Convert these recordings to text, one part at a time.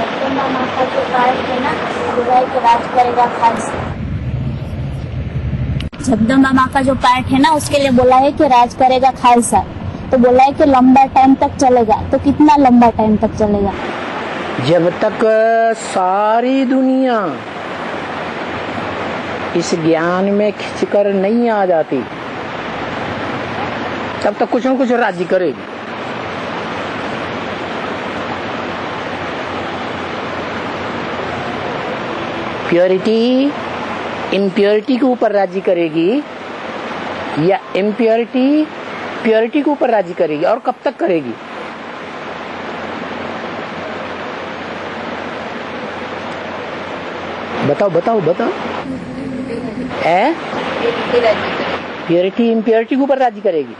जगदम्बा माँ का जो पार्ट है ना, बोला है कि राज करेगा खालसा। जगदम्बा माँ का जो पार्ट है ना, उसके लिए बोला है कि राज करेगा खालसा। तो बोला है कि लंबा टाइम तक चलेगा। तो कितना लंबा टाइम तक चलेगा? जब तक सारी दुनिया इस ज्ञान में खिंचकर नहीं आ जाती, तब तक कुछ न कुछ राज्य करेगी। प्योरिटी इम्प्योरिटी के ऊपर राज्य करेगी या इम्प्योरिटी प्योरिटी के ऊपर राज्य करेगी, और कब तक करेगी? बताओ बताओ बताओ। प्योरिटी इम्प्योरिटी के ऊपर राज्य करेगी।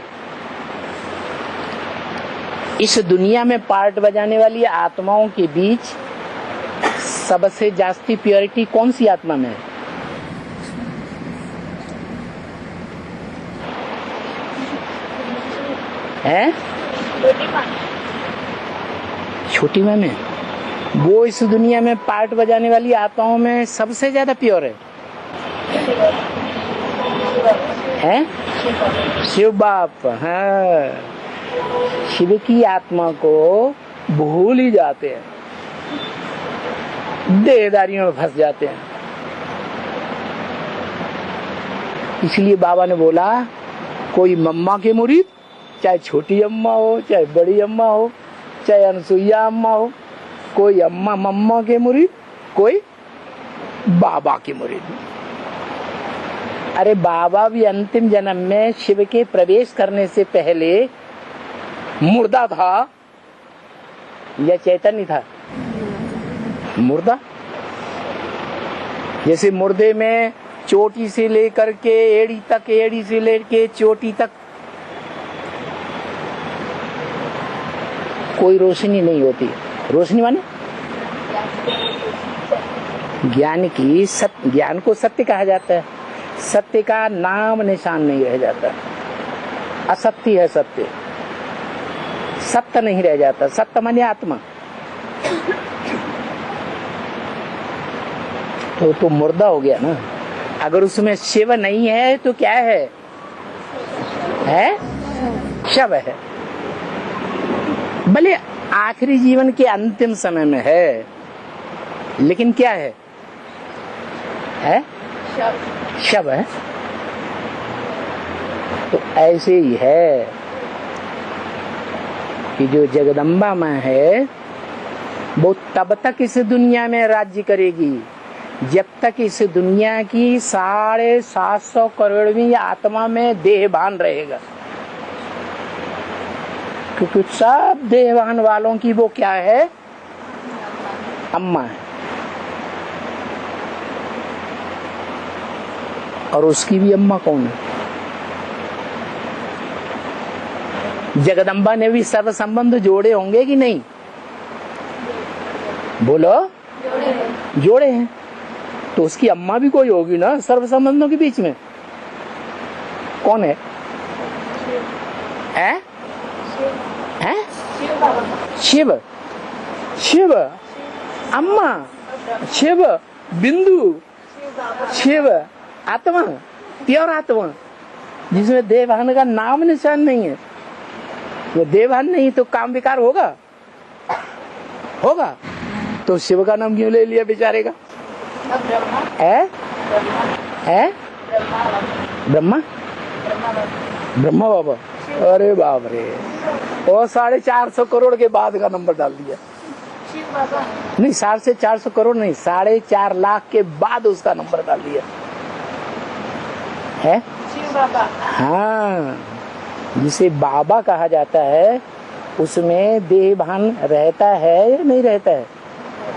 इस दुनिया में पार्ट बजाने वाली आत्माओं के बीच सबसे जास्ती प्योरिटी कौन सी आत्मा में है? छोटी माँ में। वो इस दुनिया में पार्ट बजाने वाली आत्माओं में सबसे ज्यादा प्योर है? शिव बाप। हाँ, शिव की आत्मा को भूल ही जाते हैं, देहदारियों में फंस जाते हैं। इसलिए बाबा ने बोला, कोई मम्मा के मुरीद, चाहे छोटी अम्मा हो, चाहे बड़ी अम्मा हो, चाहे अनसुईया अम्मा हो, कोई अम्मा मम्मा के मुरीद, कोई बाबा के मुरीद। अरे बाबा भी अंतिम जन्म में शिव के प्रवेश करने से पहले मुर्दा था या चैतन्य था? मुर्दा। जैसे मुर्दे में चोटी से लेकर के एड़ी तक, एड़ी से लेकर चोटी तक कोई रोशनी नहीं होती। रोशनी माने ज्ञान की ज्ञान को सत्य कहा जाता है। सत्य का नाम निशान नहीं रह जाता। असत्य है सत्य, सत्य नहीं रह जाता। सत्य माने आत्मा। तो मुर्दा हो गया ना। अगर उसमें शिव नहीं है तो क्या है? शव है। भले आखिरी जीवन के अंतिम समय में है, लेकिन क्या है? शव है। तो ऐसे ही है कि जो जगदम्बा माँ है वो तब तक इस दुनिया में राज्य करेगी जब तक इस दुनिया की 750 करोड़वीं आत्मा में देहभान रहेगा। क्योंकि सब देहभान वालों की वो क्या है? अम्मा है। और उसकी भी अम्मा कौन है? जगदम्बा ने भी सर्व संबंध जोड़े होंगे कि नहीं? बोलो। जोड़े हैं। तो उसकी अम्मा भी कोई होगी ना सर्व संबंधों के बीच में। कौन है? शिव। शिव अम्मा, शिव बिंदु, शिव आत्मा, प्योर आत्मा, जिसमें देवभान का नाम निशान नहीं है। वो देवभान नहीं तो काम विकार होगा? तो शिव का नाम क्यों ले लिया बेचारे का? ब्रह्मा बाबा। अरे बाप रे, और 450 करोड़ के बाद का नंबर डाल दिया। नहीं, 450 करोड़ नहीं, 4.5 लाख के बाद उसका नंबर डाल दिया है। हाँ, जिसे बाबा कहा जाता है उसमें देहभान रहता है या नहीं रहता है?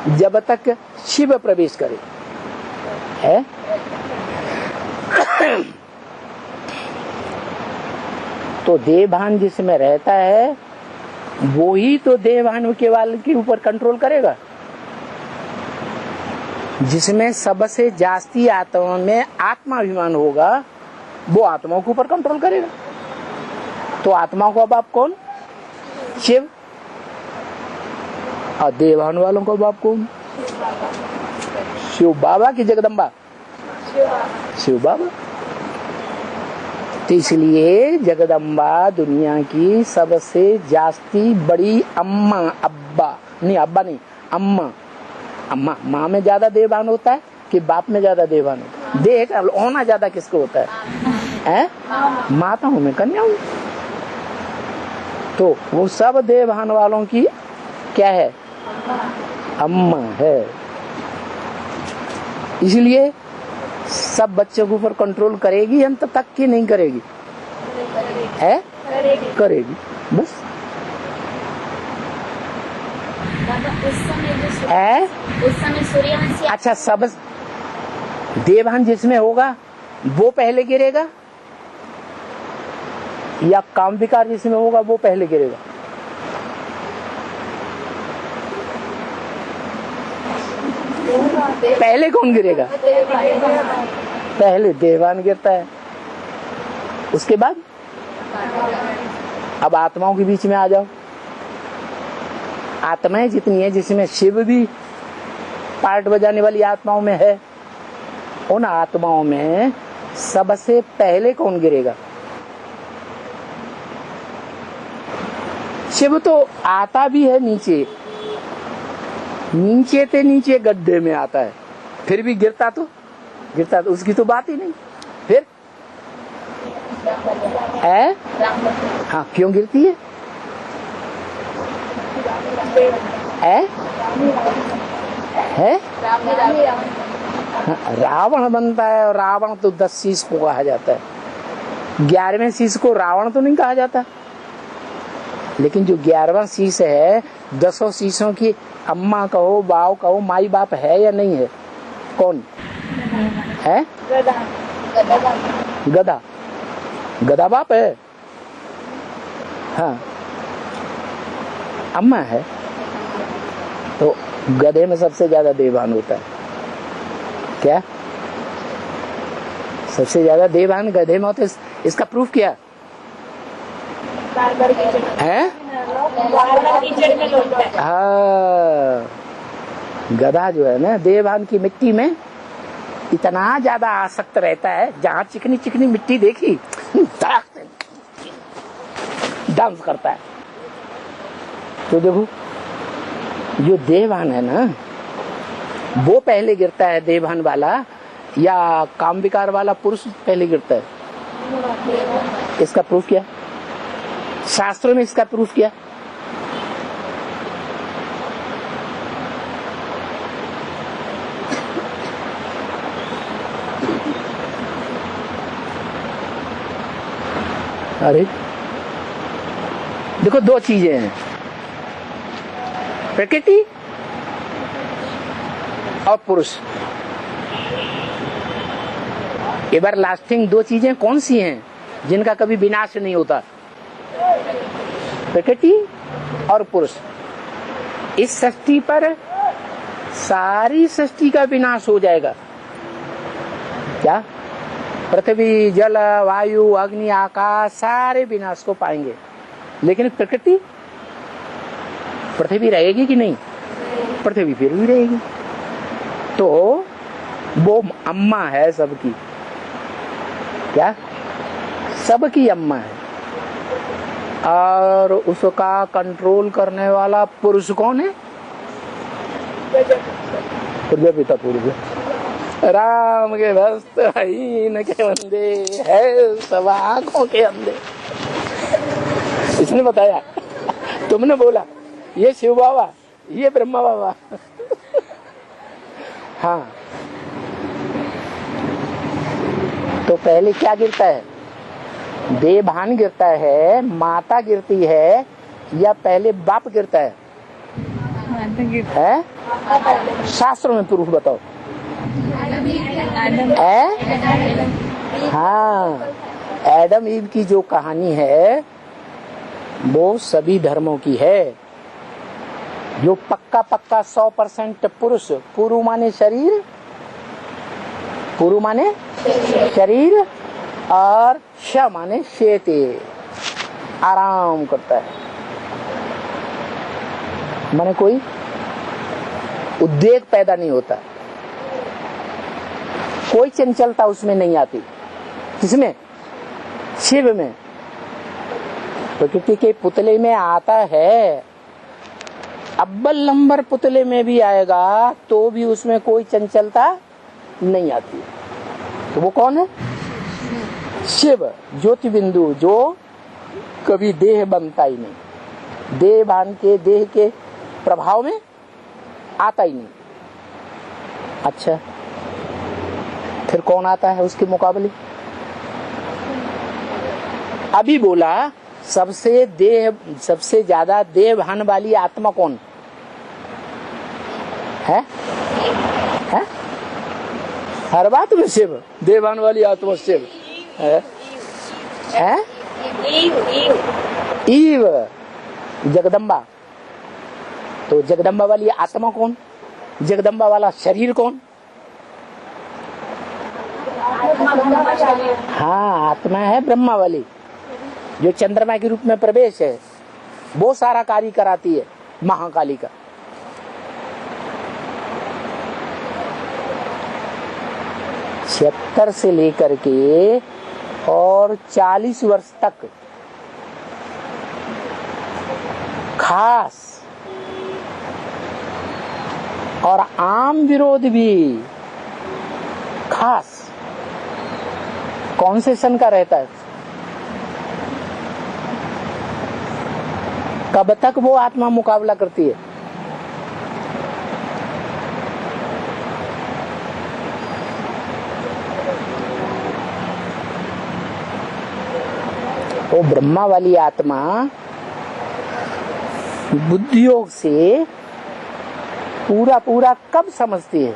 जब तक शिव प्रवेश करे है। तो देहभान जिसमें रहता है वो ही तो देहभान के वाले के ऊपर कंट्रोल करेगा। जिसमें सबसे जास्ती आत्मा में आत्माभिमान होगा वो आत्माओं के ऊपर कंट्रोल करेगा। तो आत्मा को अब आप कौन? शिव। और देवान वालों का बाप कौन? शिव बाबा की जगदम्बा? शिव बाबा। तो इसलिए जगदम्बा दुनिया की सबसे जास्ती बड़ी अम्मा, अब्बा नहीं, अब्बा नहीं, अम्मा। अम्मा, माँ में ज्यादा देवान होता है कि बाप में ज्यादा देवान होता है? देह का होना ज्यादा किसको होता है? माताओं में, कन्याओं में। तो वो सब देवान वालों की क्या है? अम्मा है। इसलिए सब बच्चों के ऊपर कंट्रोल करेगी अंत तक कि नहीं करेगी? है? करेगी बस। उस समय सूर्यवंशी। अच्छा, सब देवान जिसमें होगा वो पहले गिरेगा या काम विकार जिसमें होगा वो पहले गिरेगा? पहले कौन गिरेगा? पहले देवान गिरता है, उसके बाद अब आत्माओं के बीच में आ जाओ। आत्माएं जितनी है, जिसमें शिव भी पार्ट बजाने वाली आत्माओं में है, उन आत्माओं में सबसे पहले कौन गिरेगा? शिव तो आता भी है नीचे, नीचे से नीचे गड्ढे में आता है, फिर भी गिरता तो उसकी तो बात ही नहीं। फिर है? हाँ, क्यों गिरती है? है? रावण बनता है, और रावण तो 10 शीश को कहा जाता है। 11वें शीश को रावण तो नहीं कहा जाता, लेकिन जो 11वां शीश है, 10 शीशों की अम्मा कहो, बाव कहो, माई बाप है या नहीं है? कौन है? गधा। गधा बाप है? हाँ, अम्मा है। तो गधे में सबसे ज्यादा देवान होता है। क्या? सबसे ज्यादा देवान गधे में होता है। इसका प्रूफ क्या है? हाँ, गधा जो है ना, देवान की मिट्टी में इतना ज्यादा आसक्त रहता है, जहाँ चिकनी चिकनी मिट्टी देखी डांस करता है। तो देखो, जो देवान है ना, वो पहले गिरता है देवान वाला, या काम विकार वाला पुरुष पहले गिरता है? इसका प्रूफ क्या? शास्त्रों में इसका प्रूफ क्या? अरे देखो, 2 चीजें हैं, प्रकृति और पुरुष। एवर लास्टिंग 2 चीजें कौन सी हैं जिनका कभी विनाश नहीं होता? प्रकृति और पुरुष। इस सृष्टि पर सारी सृष्टि का विनाश हो जाएगा। क्या? पृथ्वी, जल, वायु, अग्नि, आकाश सारे विनाश को पाएंगे, लेकिन प्रकृति, पृथ्वी रहेगी कि नहीं? पृथ्वी फिर भी रहेगी। तो वो अम्मा है सबकी। क्या? सबकी अम्मा है। और उसका कंट्रोल करने वाला पुरुष कौन है? प्रजापिता पुरुष। राम के भक्त हीन के बंदे है सब आंखों के अंधे। इसने बताया, तुमने बोला ये शिव बाबा, ये ब्रह्मा बाबा। हाँ, तो पहले क्या गिरता है? देवान गिरता है, माता गिरती है, या पहले बाप गिरता है? शास्त्रों में प्रूफ बताओ। हाँ, एडम ईव की जो कहानी है वो सभी धर्मों की है। जो पक्का 100% पुरुष, पुरु माने शरीर, पुरु माने शरीर, और श माने शेते, आराम करता है। माने कोई उद्वेग पैदा नहीं होता, कोई चंचलता उसमें नहीं आती। किसमें? शिव में। प्रकृति के पुतले में आता है, अव्वल नंबर पुतले में भी आएगा तो भी उसमें कोई चंचलता नहीं आती। तो वो कौन है? शिव, ज्योति बिंदु, जो कभी देह बनता ही नहीं, देह भान के, देह के प्रभाव में आता ही नहीं। अच्छा, फिर कौन आता है उसके मुकाबले? अभी बोला सबसे ज्यादा देह भान वाली आत्मा कौन है? हर बात में शिव, देह भान वाली आत्मा शिव है। ईव, जगदम्बा। तो जगदम्बा वाली आत्मा कौन? जगदम्बा वाला शरीर कौन? हाँ, आत्मा है ब्रह्मा वाली, जो चंद्रमा के रूप में प्रवेश है, वो सारा कार्य कराती है, महाकाली का। छिहत्तर से लेकर के और 40 वर्ष तक खास और आम विरोध भी खास कौन से सन का रहता है? कब तक वो आत्मा मुकाबला करती है? वो ब्रह्मा वाली आत्मा बुद्धियोग से पूरा कब समझती है?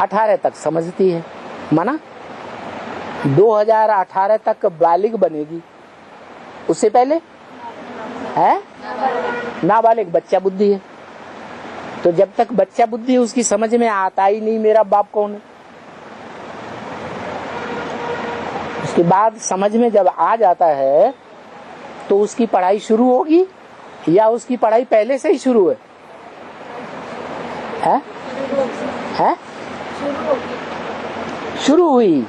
18 तक समझती है, माना 2018 तक बालिग बनेगी, उससे पहले है नाबालिग, बच्चा बुद्धि है। तो जब तक बच्चा बुद्धि उसकी समझ में आता ही नहीं मेरा बाप कौन है, उसके बाद समझ में जब आ जाता है तो उसकी पढ़ाई शुरू होगी या उसकी पढ़ाई पहले से ही शुरू है? शुरू हुई।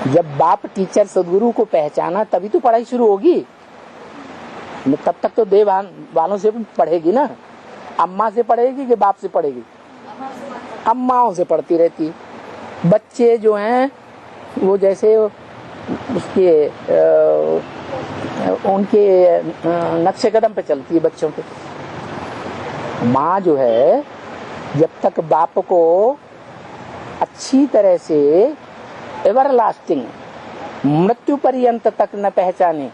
जब बाप टीचर सदगुरु को पहचाना तभी तो पढ़ाई शुरू होगी, तब तक तो देव वालों से पढ़ेगी ना। अम्मा से पढ़ेगी कि बाप से पढ़ेगी? अम्माओं से पढ़ती रहती। बच्चे जो हैं वो जैसे उसके उनके नक्शे कदम पे चलती है बच्चों के। माँ जो है जब तक बाप को अच्छी तरह से एवरलास्टिंग मृत्यु पर्यंत तक न पहचाने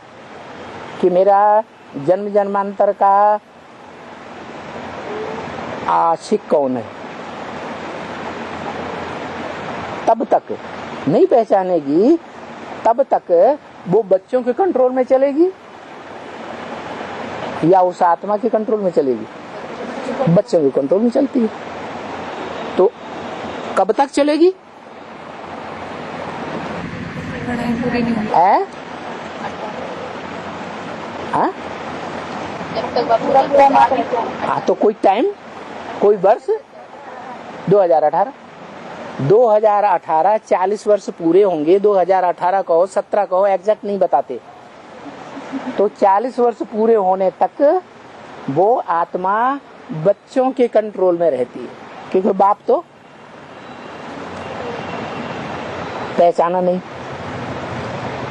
कि मेरा जन्म जन्मांतर का आशिक कौन है, तब तक नहीं पहचानेगी, तब तक वो बच्चों के कंट्रोल में चलेगी या उस आत्मा के कंट्रोल में चलेगी? बच्चों के कंट्रोल में चलती है। तो कब तक चलेगी? तो कोई टाइम, कोई वर्ष? 2018 40 वर्ष पूरे होंगे। 2018 कहो 17 कहो, एग्जैक्ट नहीं बताते। तो 40 वर्ष पूरे होने तक वो आत्मा बच्चों के कंट्रोल में रहती है, क्योंकि बाप तो पहचाना नहीं।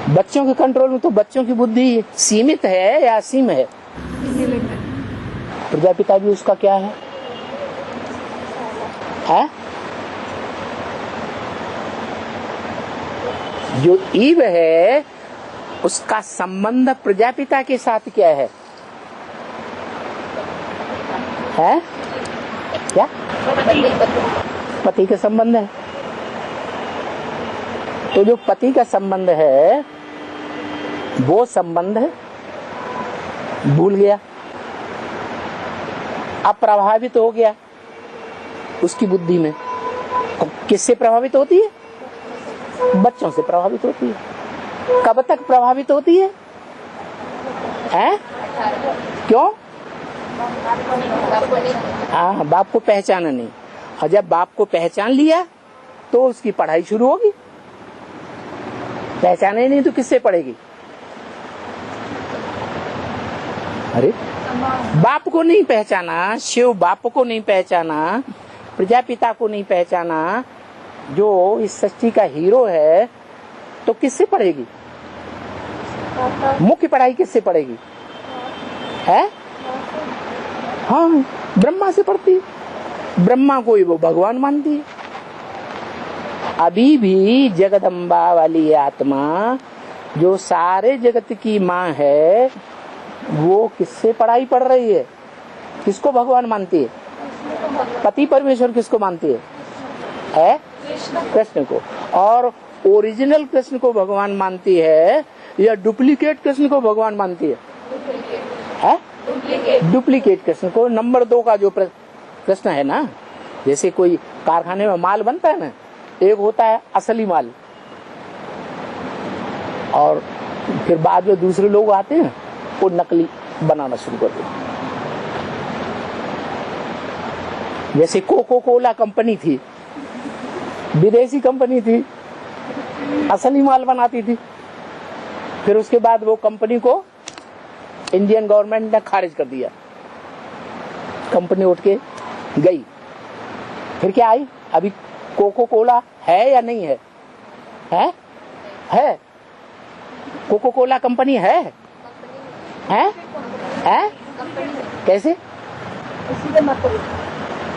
बच्चों के कंट्रोल में तो बच्चों की बुद्धि सीमित है या असीम है? प्रजापिता भी उसका क्या है? जो ईव है उसका संबंध प्रजापिता के साथ क्या है? क्या? पति का संबंध है। तो जो पति का संबंध है वो संबंध भूल गया, अप्रभावित हो गया उसकी बुद्धि में। किससे प्रभावित होती है? बच्चों से प्रभावित होती है। कब तक प्रभावित होती है? क्यों? हाँ, बाप को पहचाना नहीं। और जब बाप को पहचान लिया तो उसकी पढ़ाई शुरू होगी। पहचाने नहीं तो किससे पढ़ेगी? अरे बाप को नहीं पहचाना, शिव बाप को नहीं पहचाना, प्रजापिता को नहीं पहचाना, जो इस सृष्टि का हीरो है, तो किससे पढ़ेगी? मुख्य पढ़ाई किससे पढ़ेगी? है? हाँ, ब्रह्मा से पढ़ती। ब्रह्मा को ही वो भगवान मानती है। अभी भी जगदम्बा वाली आत्मा जो सारे जगत की माँ है, वो किससे पढ़ाई पढ़ रही है? किसको भगवान मानती है? पति परमेश्वर किसको मानती है? कृष्ण को। और ओरिजिनल कृष्ण को भगवान मानती है या डुप्लीकेट कृष्ण को भगवान मानती है? डुप्लीकेट कृष्ण को। नंबर 2 का जो कृष्ण है ना, जैसे कोई कारखाने में माल बनता है ना, एक होता है असली माल, और फिर बाद में दूसरे लोग आते हैं वो नकली बनाना शुरू कर देते। जैसे कोको कोला कंपनी थी, विदेशी कंपनी थी, असली माल बनाती थी। फिर उसके बाद वो कंपनी को इंडियन गवर्नमेंट ने खारिज कर दिया, कंपनी उठ के गई। फिर क्या आई? अभी कोको कोला है या नहीं है? है। कोको कोला कंपनी है? कैसे?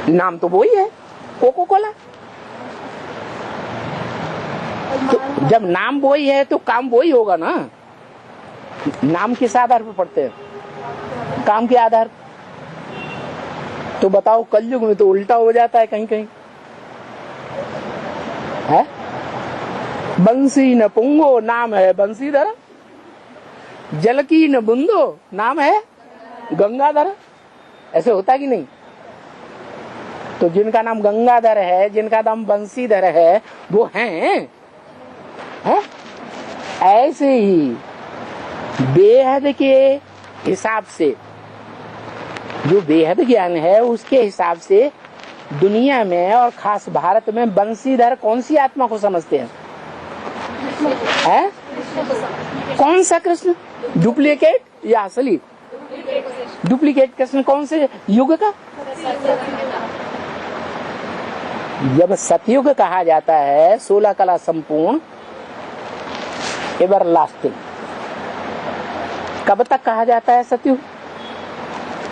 नाम तो वही है, कोको कोला। तो जब नाम वही है तो काम वही होगा ना। नाम किस आधार पर पढ़ते हैं? काम के आधार। तो बताओ, कलयुग में तो उल्टा हो जाता है कहीं कहीं। है? बंसी न पुंगो, नाम है बंसीधर। जल की न बुंदो, नाम है गंगाधर। ऐसे होता कि नहीं? तो जिनका नाम गंगाधर है, जिनका नाम बंसीधर है, वो हैं। ऐसे ही बेहद के हिसाब से, जो बेहद ज्ञान है उसके हिसाब से दुनिया में और खास भारत में बंसीधर कौन सी आत्मा को समझते हैं? कौन सा कृष्ण? डुप्लीकेट या असली? डुप्लीकेट कृष्ण कौन से युग का? जब सतयुग कहा जाता है, 16 कला संपूर्ण, एवरलास्टिंग। कब तक कहा जाता है सतयुग?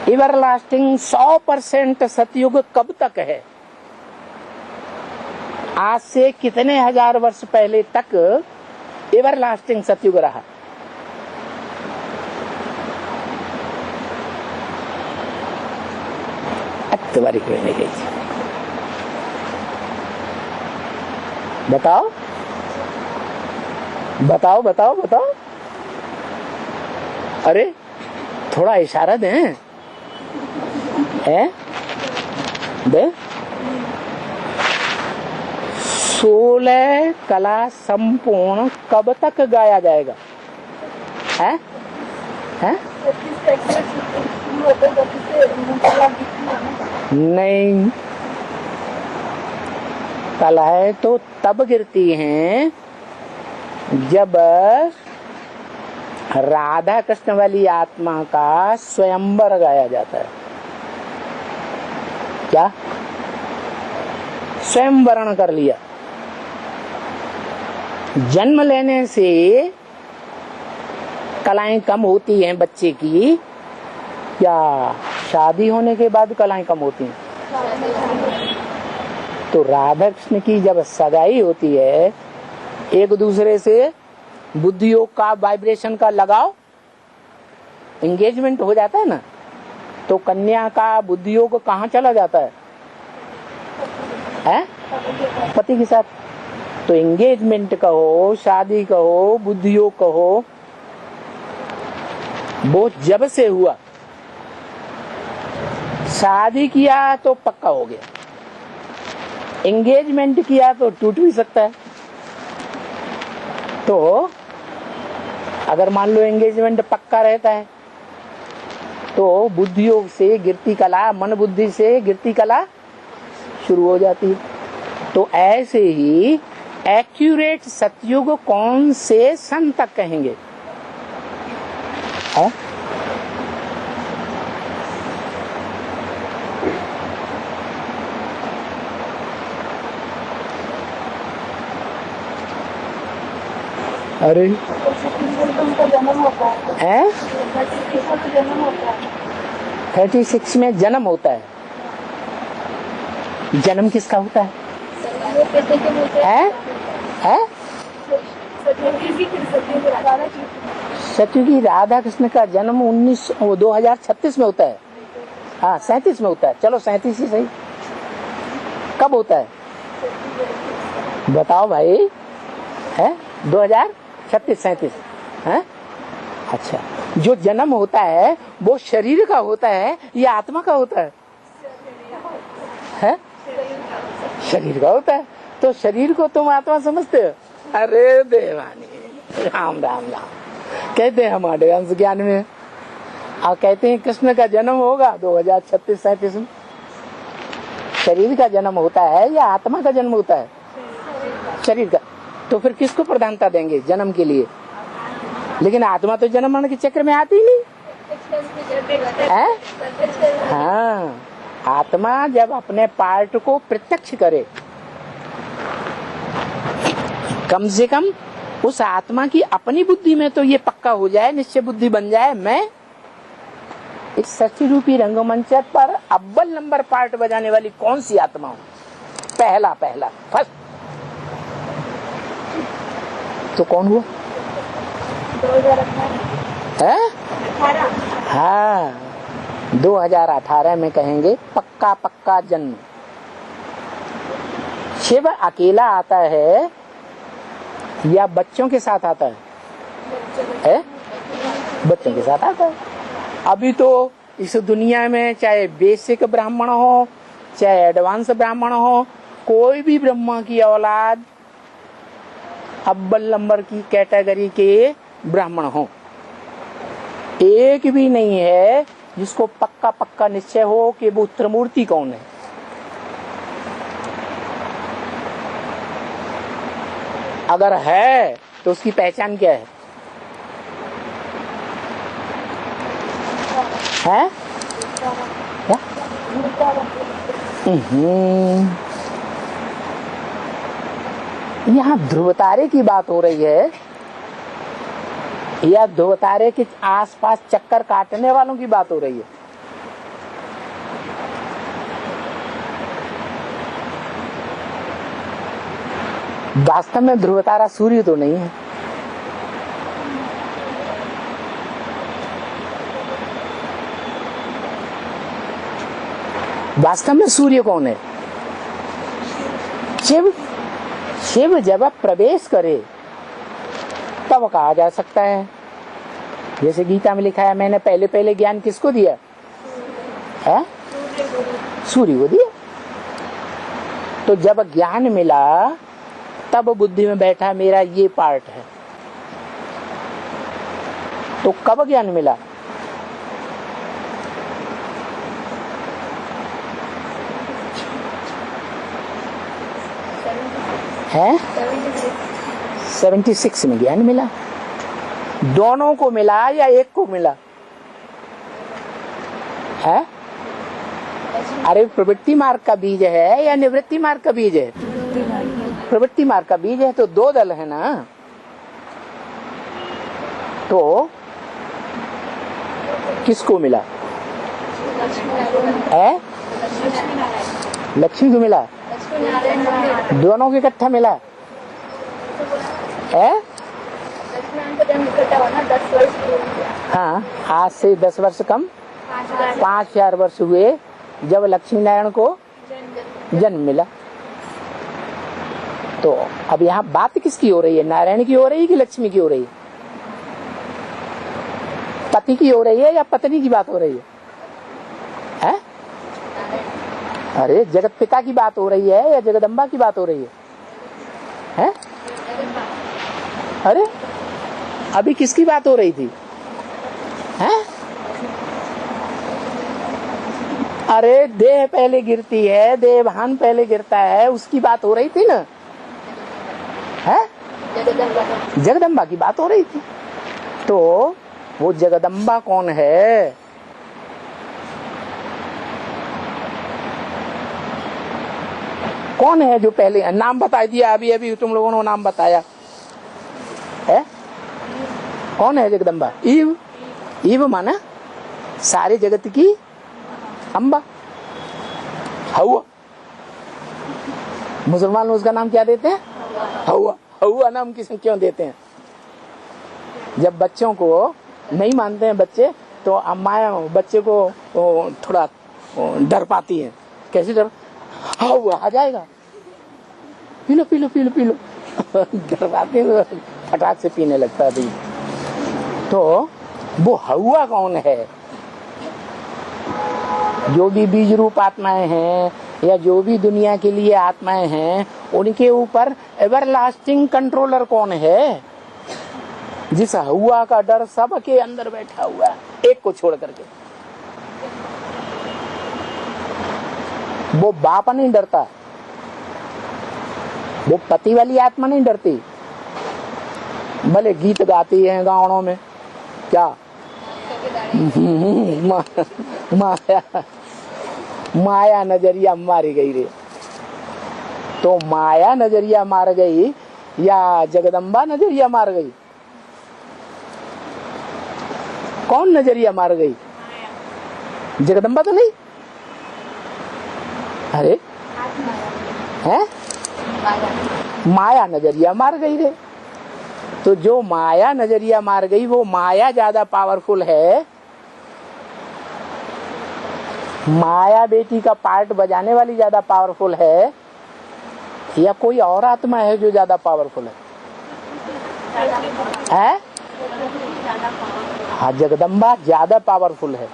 एवरलास्टिंग। 100% सतयुग कब तक है? आज से कितने हजार वर्ष पहले तक एवरलास्टिंग सतयुग रहा? तुम्हारी कोई नहीं गई। बताओ बताओ बताओ बताओ। अरे थोड़ा इशारा दें। दे 16 कला संपूर्ण कब तक गाया जाएगा? है? नहीं, कलाएं तो तब गिरती हैं जब राधा कृष्ण वाली आत्मा का स्वयंवर गाया जाता है। क्या? स्वयंवरण कर लिया। जन्म लेने से कलाएं कम होती हैं बच्चे की, या शादी होने के बाद कलाएं कम होती हैं? तो राधा कृष्ण की जब सगाई होती है, एक दूसरे से बुद्धि योग का, वाइब्रेशन का लगाव, एंगेजमेंट हो जाता है ना, तो कन्या का बुद्धि योग कहाँ चला जाता है? पति के साथ। तो एंगेजमेंट कहो, शादी कहो, बुद्धि योग कहो, वो जब से हुआ, शादी किया तो पक्का हो गया, एंगेजमेंट किया तो टूट भी सकता है। तो अगर मान लो एंगेजमेंट पक्का रहता है तो बुद्धि योग से गिरती कला, मन बुद्धि से गिरती कला शुरू हो जाती है। तो ऐसे ही एक्यूरेट सतयुग कौन से सन तक कहेंगे? है? अरे है 36 में जन्म होता है। जन्म किसका होता है? सतयुगी राधा कृष्ण का जन्म 2036 में होता है। हाँ 37 में होता है। चलो 37 ही सही। कब होता है बताओ भाई? है 2036-37 है? अच्छा, जो जन्म होता है वो शरीर का होता है या आत्मा का होता है? है? शरीर का होता है। तो शरीर को तुम आत्मा समझते हो? अरे देवानी, राम राम राम। कहते हैं हमारे अंश ज्ञान में, और कहते हैं कृष्ण का जन्म होगा 2036-37 में। शरीर का जन्म होता है या आत्मा का जन्म होता है? शरीर का। तो फिर किसको प्रधानता देंगे जन्म के लिए? लेकिन आत्मा तो जन्म मरण के चक्र में आती ही नहीं है। हाँ, आत्मा जब अपने पार्ट को प्रत्यक्ष करे, कम से कम उस आत्मा की अपनी बुद्धि में तो ये पक्का हो जाए, निश्चय बुद्धि बन जाए, मैं इस सच्ची रूपी रंगमंच पर अव्वल नंबर पार्ट बजाने वाली कौन सी आत्मा हूँ? पहला फर्स्ट। तो कौन हुआ? 2018। हाँ 2018 में कहेंगे पक्का जन्म। शिव अकेला आता है या बच्चों के साथ आता है? बच्चों के साथ आता है। अभी तो इस दुनिया में चाहे बेसिक ब्राह्मण हो चाहे एडवांस ब्राह्मण हो, कोई भी ब्रह्मा की औलाद अव्वल नंबर की कैटेगरी के ब्राह्मण हो, एक भी नहीं है जिसको पक्का निश्चय हो कि वो त्रिमूर्ति कौन है। अगर है तो उसकी पहचान क्या है? क्या? यहाँ ध्रुव तारे की बात हो रही है या ध्रुव तारे के आसपास चक्कर काटने वालों की बात हो रही है? वास्तव में ध्रुव तारा सूर्य तो नहीं है। वास्तव में सूर्य कौन है? शिव जब प्रवेश करे तब कहा जा सकता है। जैसे गीता में लिखा है, मैंने पहले ज्ञान किसको दिया है? सूर्य को दिया। तो जब ज्ञान मिला तब बुद्धि में बैठा मेरा ये पार्ट है। तो कब ज्ञान मिला? है 76 में ज्ञान मिला। दोनों को मिला या एक को मिला है? अरे प्रवृत्ति मार्ग का बीज है या निवृत्ति मार्ग का बीज है? प्रवृत्ति मार्ग का बीज है। तो दो दल है ना। तो किसको मिला है? लक्ष्मी को मिला। दोनों को इकट्ठा मिला है। हाँ, आज से 10 वर्ष कम 5000 वर्ष हुए जब लक्ष्मी नारायण को जन्म मिला। तो अब यहाँ बात किसकी हो रही है? नारायण की हो रही है कि लक्ष्मी की हो रही है? पति की हो रही है या पत्नी की बात हो रही है? अरे जगत पिता की बात हो रही है या जगदम्बा की बात हो रही है? अरे अभी किसकी बात हो रही थी? अरे देह पहले गिरती है, देहभान पहले गिरता है, उसकी बात हो रही थी ना, है जगदम्बा की बात हो रही थी। तो वो जगदम्बा कौन है? कौन है जो पहले? नाम बता दिया अभी अभी तुम लोगों ने नाम बताया है। कौन है जगदम्बा? ईव। ईव माना सारे जगत की अम्बा। हवा, मुसलमान उसका नाम क्या देते हैं? हवा। हवा नाम किस क्यों देते हैं? जब बच्चों को नहीं मानते हैं बच्चे, तो अम्माएं बच्चे को थोड़ा डर पाती हैं। कैसे डर? हवा आ जाएगा, P low P low P low P low डर पाती है, फटाक से पीने लगता है। तो वो हवा कौन है? जो भी बीज रूप आत्माएं हैं या जो भी दुनिया के लिए आत्माएं हैं, उनके ऊपर एवरलास्टिंग कंट्रोलर कौन है? जिस हवा का डर सबके अंदर बैठा हुआ है, एक को छोड़ करके। वो बाप नहीं डरता, वो पति वाली आत्मा नहीं डरती। भले गीत गाती है गाँवों में, क्या माया माया नजरिया मारी गई रे। तो माया नजरिया मार गई या जगदम्बा नजरिया मार गई? कौन नजरिया मार गई? जगदम्बा तो नहीं। अरे है माया नजरिया मार गई रे। तो जो माया नजरिया मार गई, वो माया ज्यादा पावरफुल है। माया बेटी का पार्ट बजाने वाली ज्यादा पावरफुल है या कोई और आत्मा है जो ज्यादा पावरफुल है? हाँ, जगदम्बा ज्यादा पावरफुल है,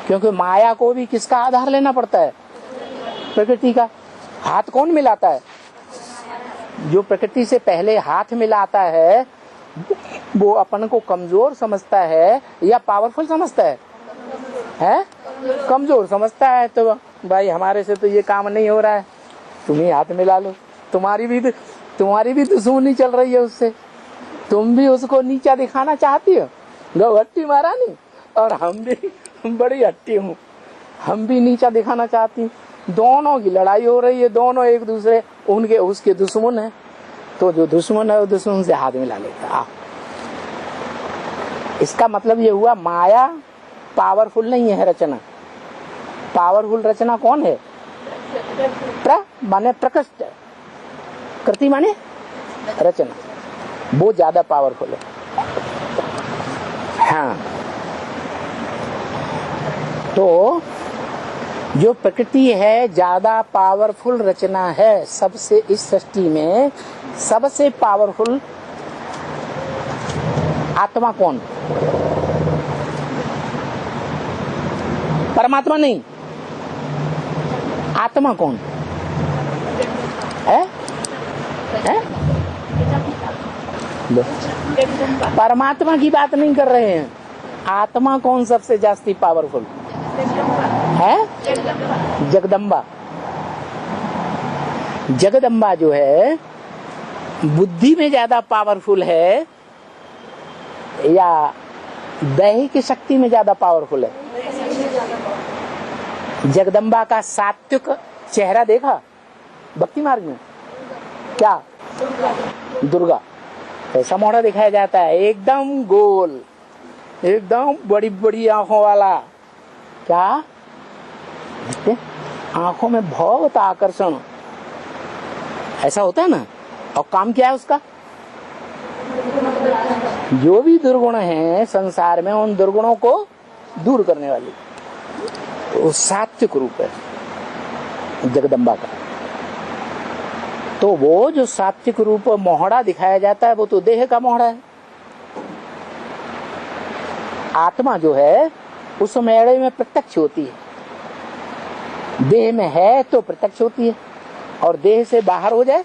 क्योंकि माया को भी किसका आधार लेना पड़ता है? प्रकृति का। हाथ कौन मिलाता है? जो प्रकृति से पहले हाथ मिलाता है, वो अपन को कमजोर समझता है या पावरफुल समझता है? हैं? कमजोर समझता है। तो भाई हमारे से तो ये काम नहीं हो रहा है, तुम ही हाथ मिला लो। तुम्हारी भी दुश्मनी चल रही है उससे, तुम भी उसको नीचा दिखाना चाहती हो। गौ हट्टी महारानी, और हम भी बड़ी हट्टी हूँ, हम भी नीचा दिखाना चाहती हूँ। दोनों की लड़ाई हो रही है, दोनों एक दूसरे उसके दुश्मन है। तो जो दुश्मन है वो दुश्मन से हाथ मिला लेता है। इसका मतलब ये हुआ माया पावरफुल नहीं है रचना। पावरफुल रचना कौन है? माने प्रकृष्ट, कृति माने रचना, वो ज्यादा पावरफुल है। हाँ, तो जो प्रकृति है ज्यादा पावरफुल रचना है। सबसे इस सृष्टि में सबसे पावरफुल आत्मा कौन? परमात्मा नहीं, आत्मा कौन है? परमात्मा की बात नहीं कर रहे हैं। आत्मा कौन सबसे जास्ती पावरफुल है? जगदम्बा। जगदम्बा जो है बुद्धि में ज्यादा पावरफुल है या दैहिक शक्ति में ज्यादा पावरफुल है? जगदम्बा का सात्विक चेहरा देखा भक्ति मार्ग में? क्या? दुर्गा। ऐसा मोड़ा दिखाया जाता है, एकदम गोल, एकदम बड़ी बड़ी आंखों वाला। क्या आंखों में बहुत आकर्षण, ऐसा होता है ना। और काम क्या है उसका? जो भी दुर्गुण हैं संसार में, उन दुर्गुणों को दूर करने वाली, वो सात्विक रूप है जगदम्बा का। तो वो जो सात्विक रूप मोहड़ा दिखाया जाता है, वो तो देह का मोहड़ा है। आत्मा जो है उस मेड़े में प्रत्यक्ष होती है। देह में है तो प्रत्यक्ष होती है, और देह से बाहर हो जाए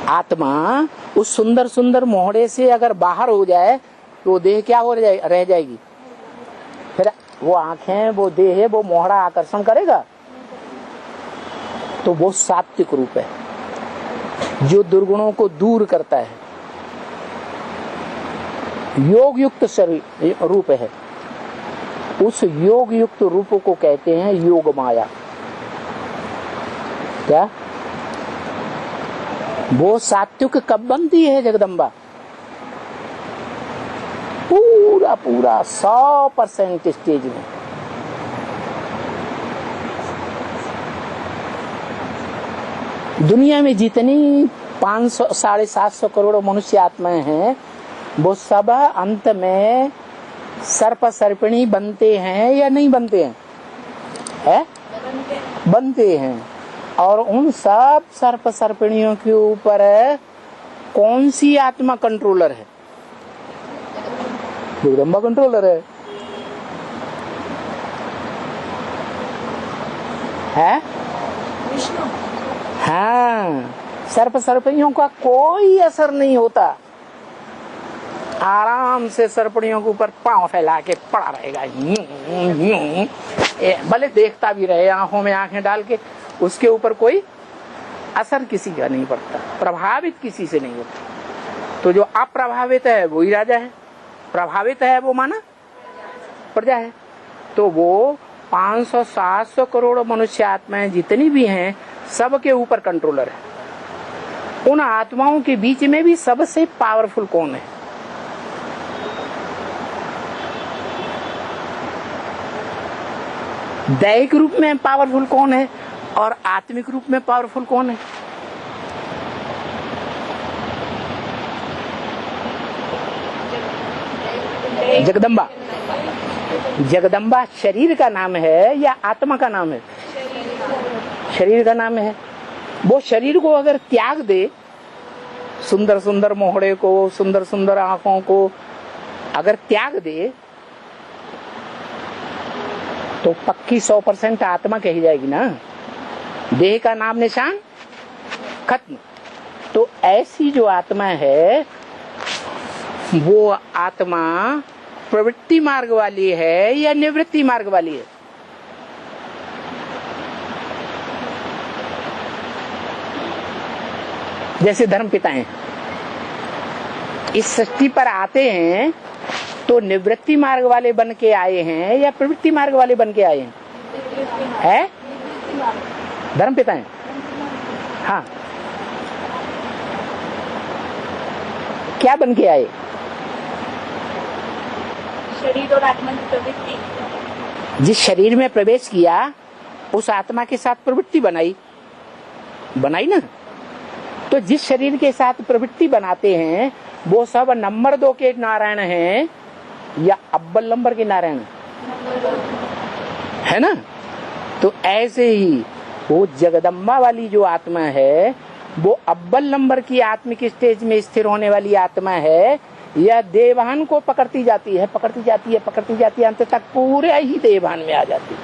आत्मा, उस सुंदर सुंदर मोहड़े से अगर बाहर हो जाए तो देह क्या हो रह जाएगी। फिर वो आंखें, वो देह है, वो मोहरा आकर्षण करेगा। तो वो सात्विक रूप है जो दुर्गुणों को दूर करता है, योग युक्त शरीर रूप है। उस योग युक्त रूप को कहते हैं योग माया। क्या वो सात्विक कब बनती है जगदम्बा? पूरा 100% स्टेज में। दुनिया में जितनी 500 750 करोड़ मनुष्य आत्माएं हैं, वो सब अंत में सर्प सर्पिणी बनते हैं या नहीं बनते हैं? है? बनते हैं। और उन सब सर्प सर्पिणियों के ऊपर कौन सी आत्मा कंट्रोलर है? जगदम्बा कंट्रोलर है? विष्णु। हाँ, सर्प सर्पिणियों का कोई असर नहीं होता। आराम से सर्पणियों के ऊपर पांव फैला के पड़ा रहेगा, भले देखता भी रहे आंखों में आंखें डाल के, उसके ऊपर कोई असर किसी का नहीं पड़ता, प्रभावित किसी से नहीं होता। तो जो अप्रभावित है वो ही राजा है, प्रभावित है वो माना प्रजा है। तो वो 500-700 करोड़ मनुष्य आत्माएं जितनी भी हैं, सबके ऊपर कंट्रोलर है। उन आत्माओं के बीच में भी सबसे पावरफुल कौन है? दैहिक रूप में पावरफुल कौन है और आत्मिक रूप में पावरफुल कौन है? जगदम्बा। जगदम्बा शरीर का नाम है या आत्मा का नाम है? शरीर का नाम है। वो शरीर को अगर त्याग दे, सुंदर सुंदर मोहड़े को, सुंदर सुंदर आंखों को अगर त्याग दे, तो पक्की 100% आत्मा कही जाएगी ना। देह का नाम निशान खत्म। तो ऐसी जो आत्मा है, वो आत्मा प्रवृत्ति मार्ग वाली है या निवृत्ति मार्ग वाली है? जैसे धर्म पिताएं इस सृष्टि पर आते हैं तो निवृत्ति मार्ग वाले बन के आए हैं या प्रवृत्ति मार्ग वाले बन के आए हैं? है? धर्म पिताएं। हाँ, क्या बन के आए? शरीर और आत्मा की प्रवृत्ति। जिस शरीर में प्रवेश किया उस आत्मा के साथ प्रवृत्ति बनाई ना। तो जिस शरीर के साथ प्रवृत्ति बनाते हैं वो सब नंबर 2 के नारायण हैं या अव्वल नंबर के नारायण है ना। तो ऐसे ही वो जगदम्बा वाली जो आत्मा है, वो अव्वल नंबर की आत्मिक स्टेज में स्थिर होने वाली आत्मा है या देवभान को पकड़ती जाती है, अंत तक पूरे ही देवभान में आ जाती है,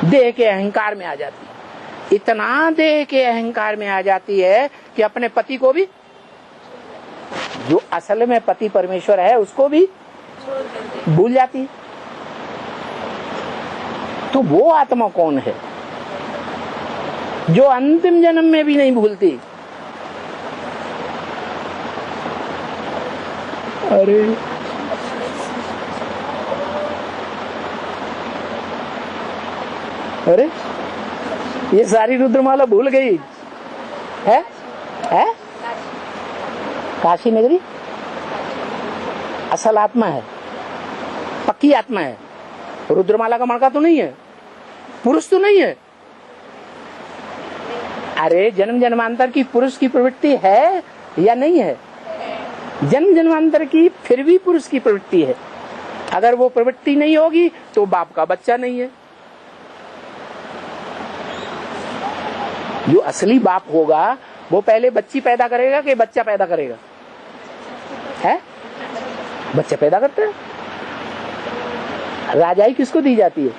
देह के अहंकार में आ जाती है। इतना देह के अहंकार में आ जाती है कि अपने पति को भी, जो असल में पति परमेश्वर है, उसको भी भूल जाती है। तो वो आत्मा कौन है जो अंतिम जन्म में भी नहीं भूलती? अरे ये सारी रुद्रमाला भूल गई है? काशी नगरी असल आत्मा है, पक्की आत्मा है। रुद्रमाला का मणका तो नहीं है, पुरुष तो नहीं है। अरे जन्म जन्मांतर की पुरुष की प्रवृत्ति है या नहीं है? जन्म जन्मांतर की फिर भी पुरुष की प्रवृत्ति है। अगर वो प्रवृत्ति नहीं होगी तो बाप का बच्चा नहीं है। जो असली बाप होगा वो पहले बच्ची पैदा करेगा कि बच्चा पैदा करेगा? है? बच्चा पैदा करता है। राजाई किसको दी जाती है?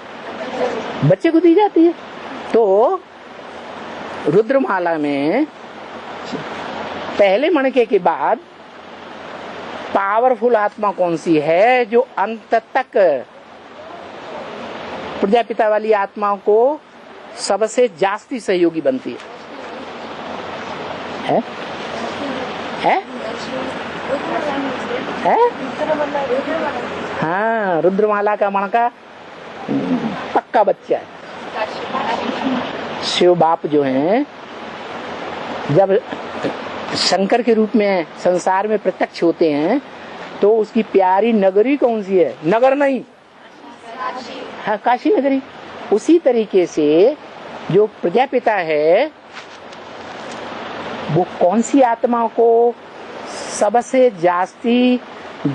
बच्चे को दी जाती है। तो रुद्रमाला में पहले मणके के बाद पावरफुल आत्मा कौन सी है जो अंत तक प्रजापिता वाली आत्मा को सबसे जास्ती सहयोगी बनती है? है? हाँ, रुद्रमाला का मणका पक्का बच्चा है। शिव बाप जो हैं जब शंकर के रूप में संसार में प्रत्यक्ष होते हैं तो उसकी प्यारी नगरी कौन सी है? नगर नहीं, हाँ, काशी नगरी। उसी तरीके से जो प्रजापिता है वो कौन सी आत्मा को सबसे जास्ती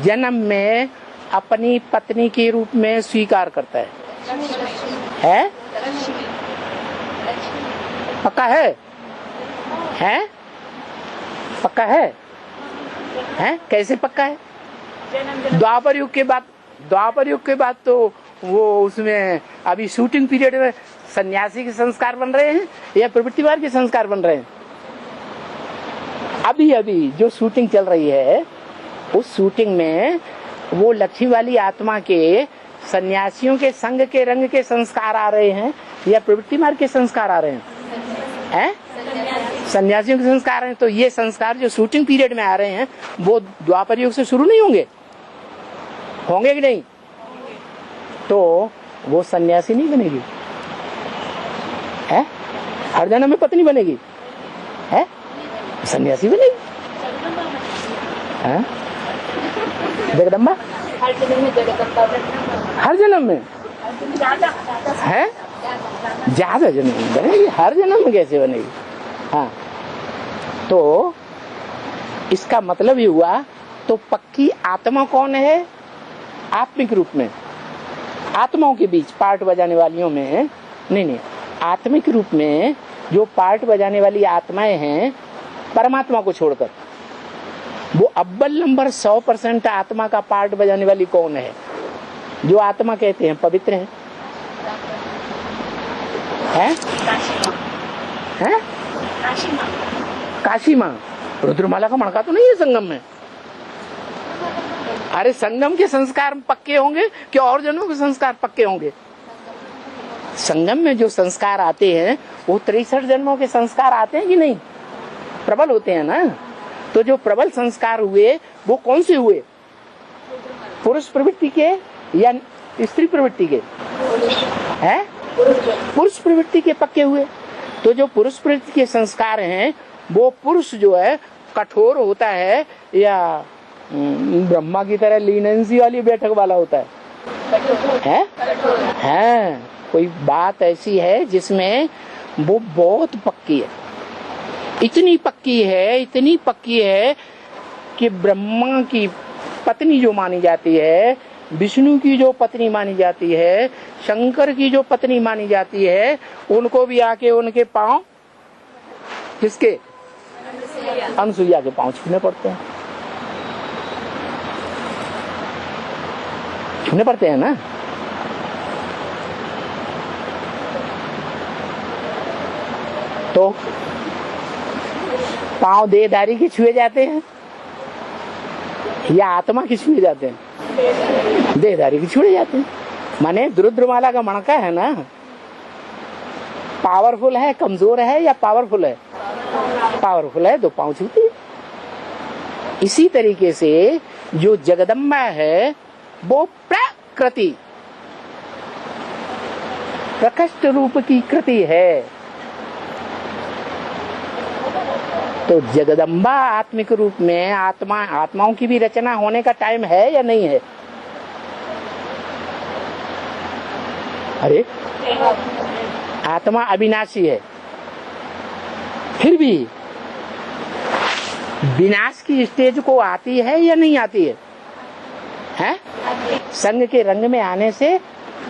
जन्म में अपनी पत्नी के रूप में स्वीकार करता है? पक्का है? हैं? पक्का है? हैं? कैसे पक्का है? द्वापर युग के बाद तो वो उसमें अभी शूटिंग पीरियड में सन्यासी के संस्कार बन रहे हैं या प्रवृत्तिवाद के संस्कार बन रहे हैं? अभी जो शूटिंग चल रही है उस शूटिंग में वो लक्ष्मी वाली आत्मा के सन्यासियों के संग के रंग के संस्कार आ रहे हैं या प्रवृत्ति मार्ग के संस्कार आ रहे हैं? सन्यासियों के संस्कार हैं। तो ये संस्कार जो शूटिंग पीरियड में आ रहे हैं वो द्वापर युग से शुरू नहीं होंगे? होंगे कि नहीं? तो वो सन्यासी नहीं बनेगी है? हर जन्म में पत्नी बनेगी है? सन्यासी बनेगी है? जगदम्बा हर जन्म में है? ज्यादा जन्म में बनेगी, हर जन्म में कैसे बनेगी? हाँ, तो इसका मतलब ही हुआ तो पक्की आत्मा कौन है? आत्मिक रूप में आत्माओं के बीच पार्ट बजाने वालियों में नहीं, आत्मिक रूप में जो पार्ट बजाने वाली आत्माएं हैं परमात्मा को छोड़कर, वो अव्वल नंबर 100% आत्मा का पार्ट बजाने वाली कौन है? जो आत्मा कहते हैं पवित्र है? हैं? काशी माँ। रुद्रमाला का मणका तो नहीं है संगम में? अरे संगम के संस्कार पक्के होंगे कि और जनों के संस्कार पक्के होंगे? संगम में जो संस्कार आते हैं वो 63 जन्मों के संस्कार आते हैं कि नहीं? प्रबल होते हैं ना। तो जो प्रबल संस्कार हुए वो कौन से हुए? पुरुष प्रवृत्ति के या स्त्री प्रवृत्ति के? हैं? पुरुष प्रवृत्ति के पक्के हुए। तो जो पुरुष प्रवृत्ति के संस्कार हैं वो पुरुष जो है कठोर होता है या ब्रह्मा की तरह लीनेंसी वाली बैठक वाला होता है? हैं? कोई बात ऐसी है जिसमें वो बहुत पक्की है, इतनी पक्की है कि ब्रह्मा की पत्नी जो मानी जाती है, विष्णु की जो पत्नी मानी जाती है, शंकर की जो पत्नी मानी जाती है, उनको भी आके उनके पांव किसके? अनसुईया के पांव छूने पड़ते हैं। छूने पड़ते हैं ना। तो पांव देहधारी के छुए जाते हैं या आत्मा के छुए जाते हैं? देहधारी के छुए जाते हैं। माने रुद्रमाला का मणका है ना, पावरफुल है, कमजोर है या पावरफुल है? पावरफुल है तो पांव छूती है। इसी तरीके से जो जगदम्बा है वो प्रकृति प्रकृष्ट रूप की कृति है। तो जगदम्बा आत्मिक रूप में आत्माओं की भी रचना होने का टाइम है या नहीं है? अरे आत्मा अविनाशी है, फिर भी विनाश की स्टेज को आती है या नहीं आती है? हैं? संग के रंग में आने से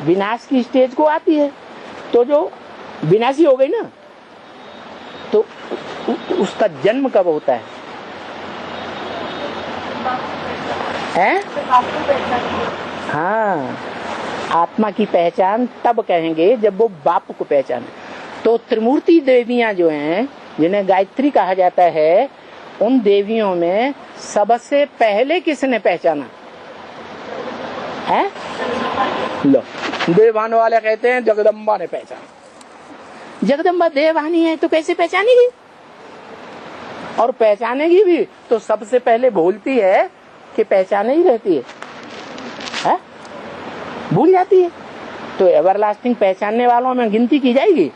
विनाश की स्टेज को आती है। तो जो विनाशी हो गई ना तो उसका जन्म कब होता है? हैं? हाँ, आत्मा की पहचान तब कहेंगे जब वो बाप को पहचाने। तो त्रिमूर्ति देवियां जो हैं जिन्हें गायत्री कहा जाता है उन देवियों में सबसे पहले किसने पहचाना है? लो, देवान वाले कहते हैं जगदम्बा ने पहचाना। जगदम्बा देववानी है तो कैसे पहचानेगी? और पहचानेगी भी तो सबसे पहले भूलती है कि पहचाने ही रहती है? भूल जाती है। तो एवरलास्टिंग पहचानने वालों में गिनती की जाएगी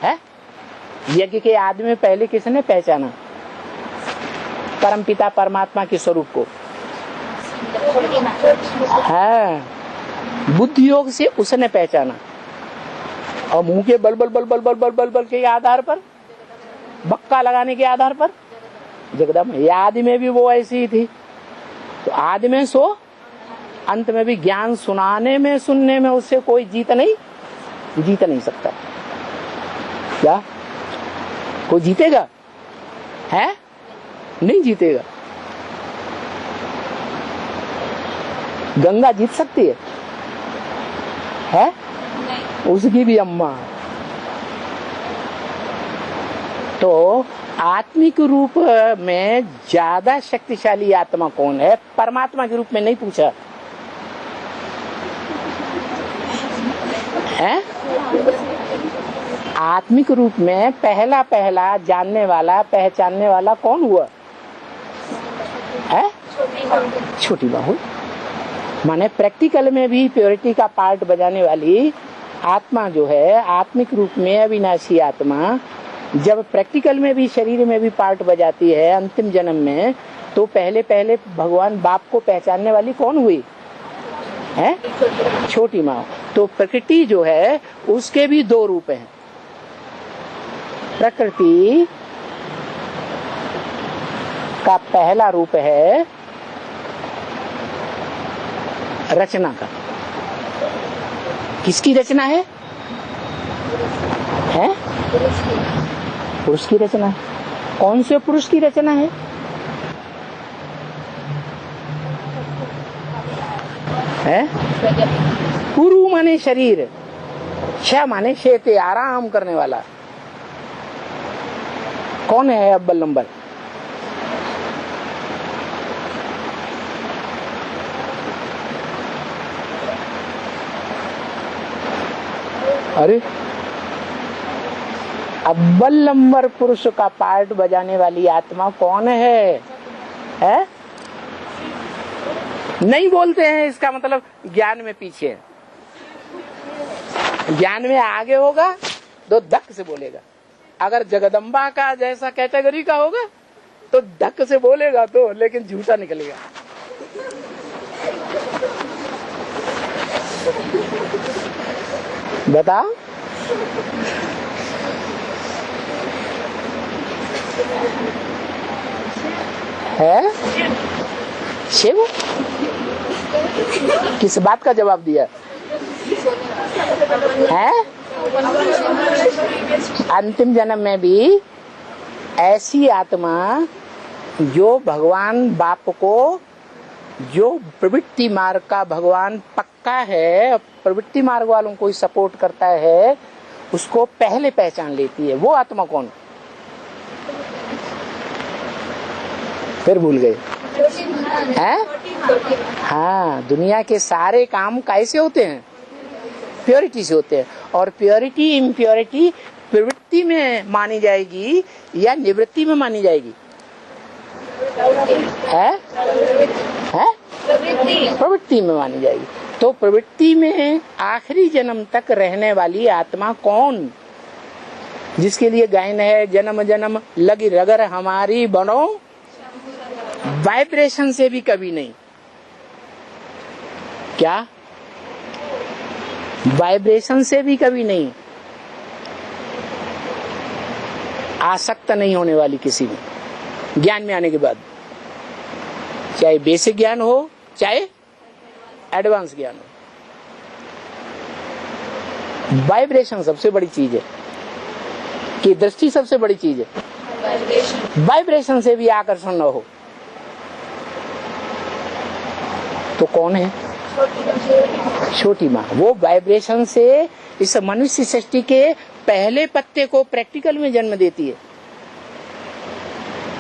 है? यज्ञ के आदमी पहले किसने पहचाना परमपिता परमात्मा के स्वरूप को? है, बुद्धि योग से उसने पहचाना। और मुंह के बल बल बल बल बल बल बल बल के आधार पर, बक्का लगाने के आधार पर जगदम्बा। आदि में भी वो ऐसी ही थी। तो आदि में सो अंत में भी ज्ञान सुनाने में सुनने में उससे कोई जीत नहीं सकता। क्या कोई जीतेगा? है? नहीं जीतेगा। गंगा जीत सकती है? उसकी भी अम्मा। तो आत्मिक रूप में ज्यादा शक्तिशाली आत्मा कौन है? परमात्मा के रूप में नहीं पूछा है? आत्मिक रूप में पहला जानने वाला पहचानने वाला कौन हुआ है? छोटी बहू। माने प्रैक्टिकल में भी प्योरिटी का पार्ट बजाने वाली आत्मा जो है, आत्मिक रूप में अविनाशी आत्मा, जब प्रैक्टिकल में भी शरीर में भी पार्ट बजाती है अंतिम जन्म में, तो पहले भगवान बाप को पहचानने वाली कौन हुई है? छोटी माँ। तो प्रकृति जो है उसके भी दो रूप हैं। प्रकृति का पहला रूप है रचना का। किसकी रचना है? पुरुष की रचना। कौन से पुरुष की रचना है? पुरु माने शरीर, श माने शेते, आराम करने वाला। कौन है अव्वल नंबर? अरे अव्वल नंबर पुरुष का पार्ट बजाने वाली आत्मा कौन है? नहीं बोलते हैं, इसका मतलब ज्ञान में पीछे है। ज्ञान में आगे होगा तो धक से बोलेगा। अगर जगदम्बा का जैसा कैटेगरी का होगा तो धक से बोलेगा तो, लेकिन झूठा निकलेगा। बताओ। है शिव? किस बात का जवाब दिया है? अंतिम जन्म में भी ऐसी आत्मा जो भगवान बाप को, जो प्रवृत्ति मार्ग का भगवान पक्का है, प्रवृत्ति मार्ग वालों को सपोर्ट करता है, उसको पहले पहचान लेती है। वो आत्मा कौन? फिर भूल गए हैं? हाँ, दुनिया के सारे काम कैसे होते हैं? प्योरिटी से होते हैं। और प्योरिटी इम्प्योरिटी प्रवृत्ति में मानी जाएगी या निवृत्ति में मानी जाएगी? है? प्रवृत्ति में मानी जाएगी। तो प्रवृत्ति में आखिरी जन्म तक रहने वाली आत्मा कौन? जिसके लिए गायन है, जन्म जन्म लगी रगर हमारी बनो, वाइब्रेशन से भी कभी नहीं। क्या? वाइब्रेशन से भी कभी नहीं। आसक्त नहीं होने वाली किसी में, ज्ञान में आने के बाद, चाहे बेसिक ज्ञान हो चाहे एडवांस ज्ञान हो। वाइब्रेशन सबसे बड़ी चीज है कि दृष्टि सबसे बड़ी चीज है। वाइब्रेशन से भी आकर्षण न हो तो कौन है? छोटी माँ। वो वाइब्रेशन से इस मनुष्य सृष्टि के पहले पत्ते को प्रैक्टिकल में जन्म देती है।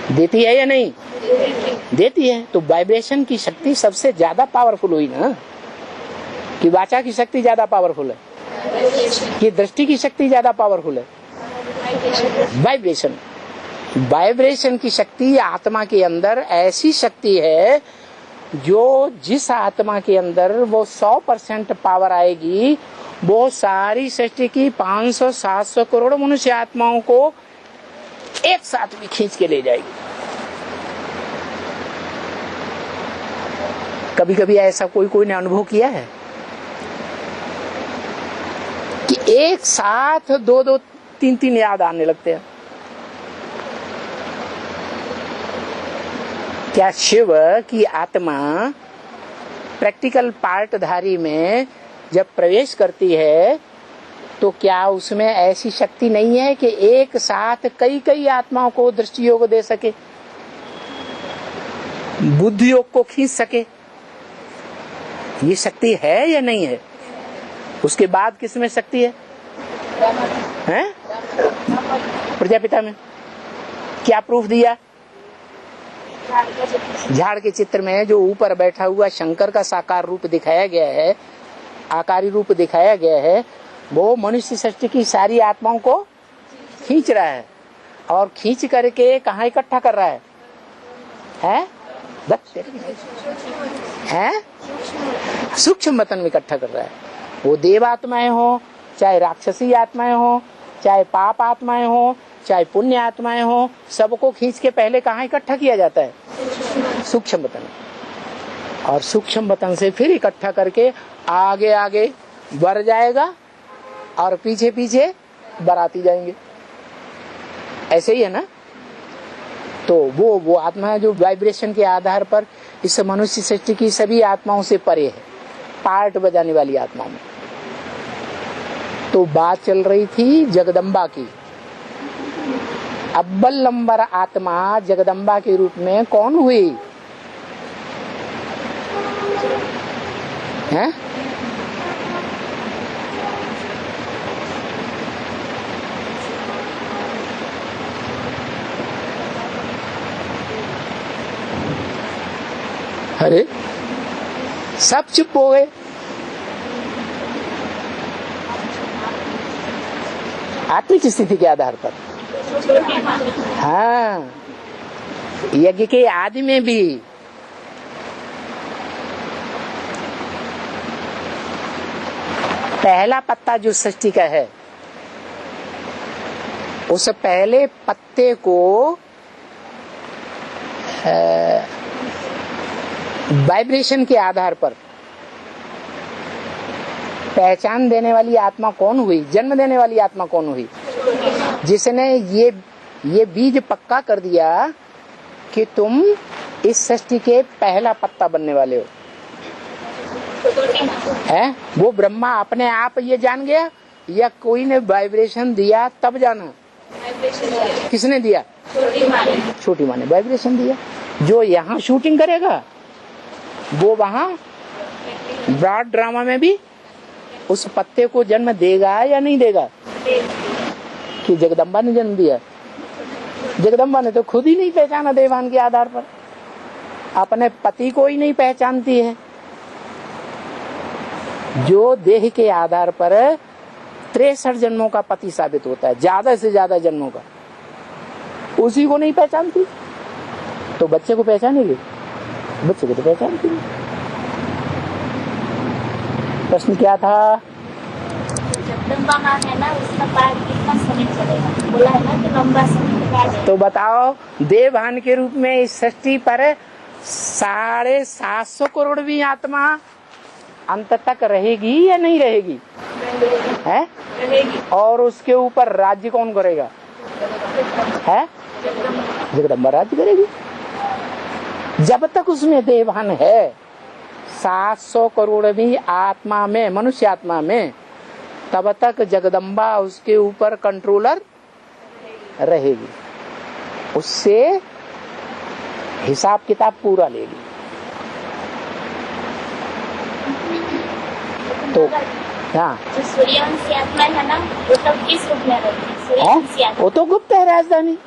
देती है या नहीं? देती है। तो वाइब्रेशन की शक्ति सबसे ज्यादा पावरफुल हुई ना, कि वाचा की शक्ति ज्यादा पावरफुल है, कि दृष्टि की शक्ति ज्यादा पावरफुल है? वाइब्रेशन। वाइब्रेशन की शक्ति आत्मा के अंदर ऐसी शक्ति है जो जिस आत्मा के अंदर वो 100% पावर आएगी, वो सारी सृष्टि की 500-700 करोड़ मनुष्य आत्माओं को एक साथ में खींच के ले जाएगी। कभी कभी ऐसा कोई ने अनुभव किया है कि एक साथ 2-2, 3-3 याद आने लगते हैं? क्या शिव की आत्मा प्रैक्टिकल पार्टधारी में जब प्रवेश करती है तो क्या उसमें ऐसी शक्ति नहीं है कि एक साथ कई कई आत्माओं को दृष्टि योग दे सके, बुद्धि योग को खींच सके? ये शक्ति है या नहीं है? उसके बाद किसमें शक्ति है? हैं? प्रजापिता में। क्या प्रूफ दिया? झाड़ के चित्र में जो ऊपर बैठा हुआ शंकर का साकार रूप दिखाया गया है, आकारी रूप दिखाया गया है, वो मनुष्य सृष्टि की सारी आत्माओं को खींच रहा है और खींच करके कहाँ इकट्ठा कर रहा है? हैं? सूक्ष्म वतन में इकट्ठा कर रहा है। वो देव आत्माएं हो, चाहे राक्षसी आत्माएं हो, चाहे पाप आत्माएं हो, चाहे पुण्य आत्माएं हो, सबको खींच के पहले कहाँ इकट्ठा किया जाता है? सूक्ष्म वतन। और सूक्ष्म वतन से फिर इकट्ठा करके आगे आगे बढ़ जाएगा और पीछे पीछे बढ़ाती जाएंगे। ऐसे ही है ना? तो वो आत्मा है जो वाइब्रेशन के आधार पर इस मनुष्य सृष्टि की सभी आत्माओं से परे है, पार्ट बजाने वाली आत्माओं में। तो बात चल रही थी जगदम्बा की। अव्वल नंबर आत्मा जगदम्बा के रूप में कौन हुई? हैं? अरे सब चुप हो गए। आत्मिक स्थिति के आधार पर। हाँ, यज्ञ के आदि में भी पहला पत्ता जो सृष्टि का है, उस पहले पत्ते को वाइब्रेशन के आधार पर पहचान देने वाली आत्मा कौन हुई? जन्म देने वाली आत्मा कौन हुई? जिसने ये बीज पक्का कर दिया कि तुम इस सृष्टि के पहला पत्ता बनने वाले हो। है? वो ब्रह्मा अपने आप ये जान गया या कोई ने वाइब्रेशन दिया तब जाना? किसने दिया? छोटी माँ ने वाइब्रेशन दिया। जो यहाँ शूटिंग करेगा वो वहाँ ब्रॉड ड्रामा में भी उस पत्ते को जन्म देगा या नहीं देगा? कि जगदम्बा ने जन्म दिया? जगदम्बा ने तो खुद ही नहीं पहचाना देवान के आधार पर, अपने पति को ही नहीं पहचानती है। जो देह के आधार पर 63 जन्मों का पति साबित होता है, ज्यादा से ज्यादा जन्मों का, उसी को नहीं पहचानती तो बच्चे को पहचानेगी? बच्चे को तो पहचानती नहीं। प्रश्न क्या था? जगदम्बा माँ है ना, उसका पाठ कितना समय चलेगा? बोला है ना कि लंबा समय। तो बताओ, देवभान के रूप में इस सृष्टि पर 750 करोड़वीं आत्मा अंत तक रहेगी या नहीं रहेगी? है? रहेगी। और उसके ऊपर राज्य कौन करेगा? है? जगदम्बा राज्य करेगी। जब तक उसमें देवभान है 700 करोड़वीं आत्मा में, मनुष्य आत्मा में, तब तक जगदम्बा उसके ऊपर कंट्रोलर रहेगी, उससे हिसाब किताब पूरा लेगी। तो हाँ, जो सूर्यवंशी आत्मा है ना, वो तब किस रूप में रहेगी? सूर्यवंशी आत्मा वो तो गुप्त है राजधानी।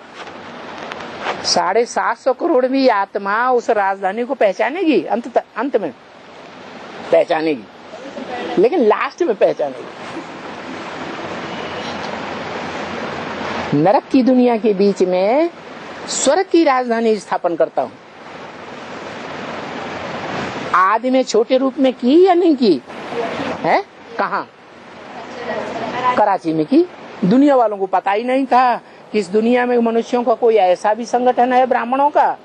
750 करोड़ भी आत्मा उस राजधानी को पहचानेगी, अंत में पहचानेगी, लेकिन लास्ट में पहचानेगी। नरक की दुनिया के बीच में स्वर्ग की राजधानी स्थापन करता हूं। आदि में छोटे रूप में की या नहीं की है? कहाँ? कराची में की। दुनिया वालों को पता ही नहीं था कि इस दुनिया में मनुष्यों का कोई ऐसा भी संगठन है ब्राह्मणों का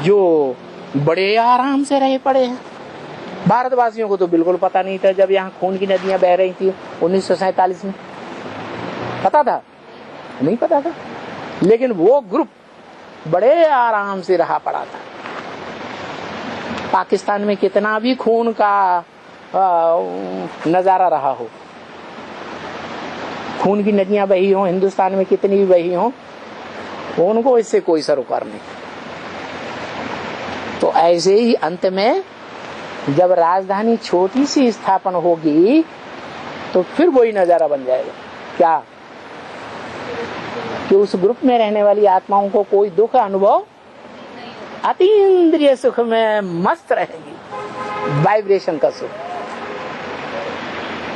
जो बड़े आराम से रहे पड़े हैं। भारतवासियों को तो बिल्कुल पता नहीं था जब यहाँ खून की नदियां बह रही थी 1947 में। पता था? नहीं पता था। लेकिन वो ग्रुप बड़े आराम से रहा पड़ा था। पाकिस्तान में कितना भी खून का नजारा रहा हो, खून की नदियां बही हो, हिंदुस्तान में कितनी भी बही हो, उनको इससे कोई सरोकार नहीं। तो ऐसे ही अंत में जब राजधानी छोटी सी स्थापन होगी तो फिर वही नजारा बन जाएगा। क्या? कि उस ग्रुप में रहने वाली आत्माओं को कोई दुख अनुभव, अतीन्द्रिय सुख में मस्त रहेगी, वाइब्रेशन का सुख।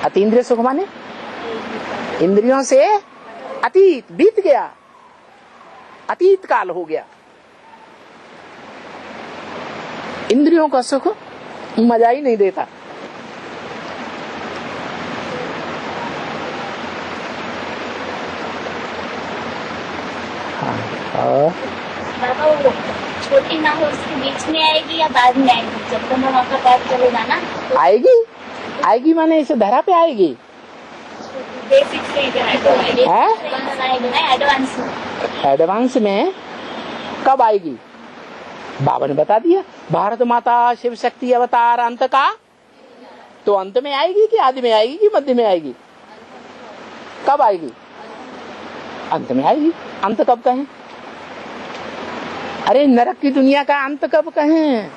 अतीन्द्रिय सुख माने इंद्रियों से अतीत, बीत गया, अतीत काल हो गया। इंद्रियों का सुख मजा ही नहीं देता। बाबा वो छोटी ना हो उसके बीच में आएगी या बाद में आएगी? जब तुम वहाँ का बात चलेगा ना आएगी। आएगी माने इस धरा पे आएगी। एडवांस में कब आएगी? बाबा ने बता दिया, भारत माता शिव शक्ति अवतार अंत का। तो अंत में आएगी कि आदि में आएगी कि मध्य में आएगी? कब आएगी? अंत में आएगी। अंत कब कहें? अरे नरक की दुनिया का अंत कब कहें?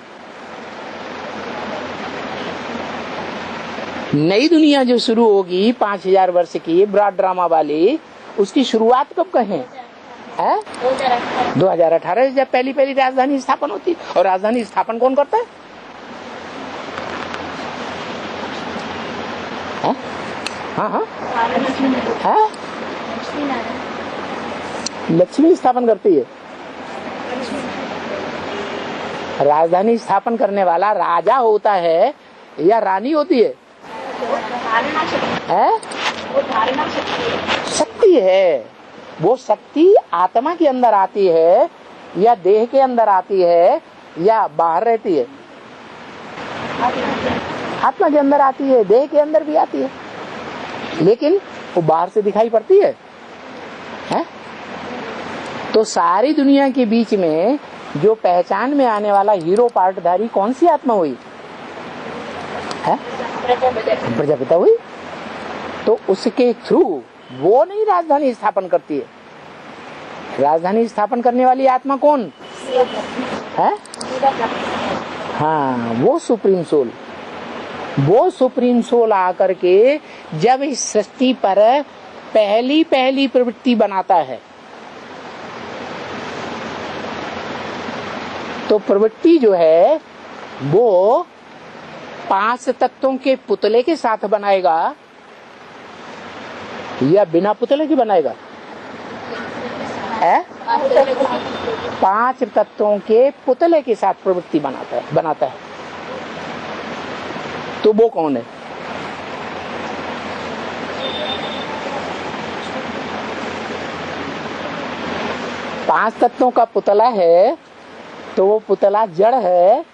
नई दुनिया जो शुरू होगी 5000 वर्ष की ब्रॉड ड्रामा वाली, उसकी शुरुआत कब कहें? 2018 जब पहली राजधानी स्थापन होती। और राजधानी स्थापन कौन करता है? हाँ, लक्ष्मी स्थापन करती है। राजधानी स्थापन करने वाला राजा होता है या रानी होती है? शक्ति है। वो शक्ति आत्मा के अंदर आती है या देह के अंदर आती है या बाहर रहती है? आत्मा के अंदर आती है, देह के अंदर भी आती है, लेकिन वो बाहर से दिखाई पड़ती है। तो सारी दुनिया के बीच में जो पहचान में आने वाला हीरो पार्टधारी कौन सी आत्मा हुई? प्रजापिता हुई। तो उसके थ्रू वो नहीं राजधानी स्थापन करती है। राजधानी स्थापन करने वाली आत्मा कौन है? हाँ, वो सुप्रीम सोल। वो सुप्रीम सोल आकर के जब इस सृष्टि पर पहली प्रवृत्ति बनाता है, तो प्रवृत्ति जो है वो 5 तत्वों के पुतले के साथ बनाएगा या बिना पुतले के बनाएगा? 5 तत्वों के पुतले के साथ प्रवृत्ति बनाता है। तो वो कौन है? पांच तत्वों का पुतला है, तो वो पुतला जड़ है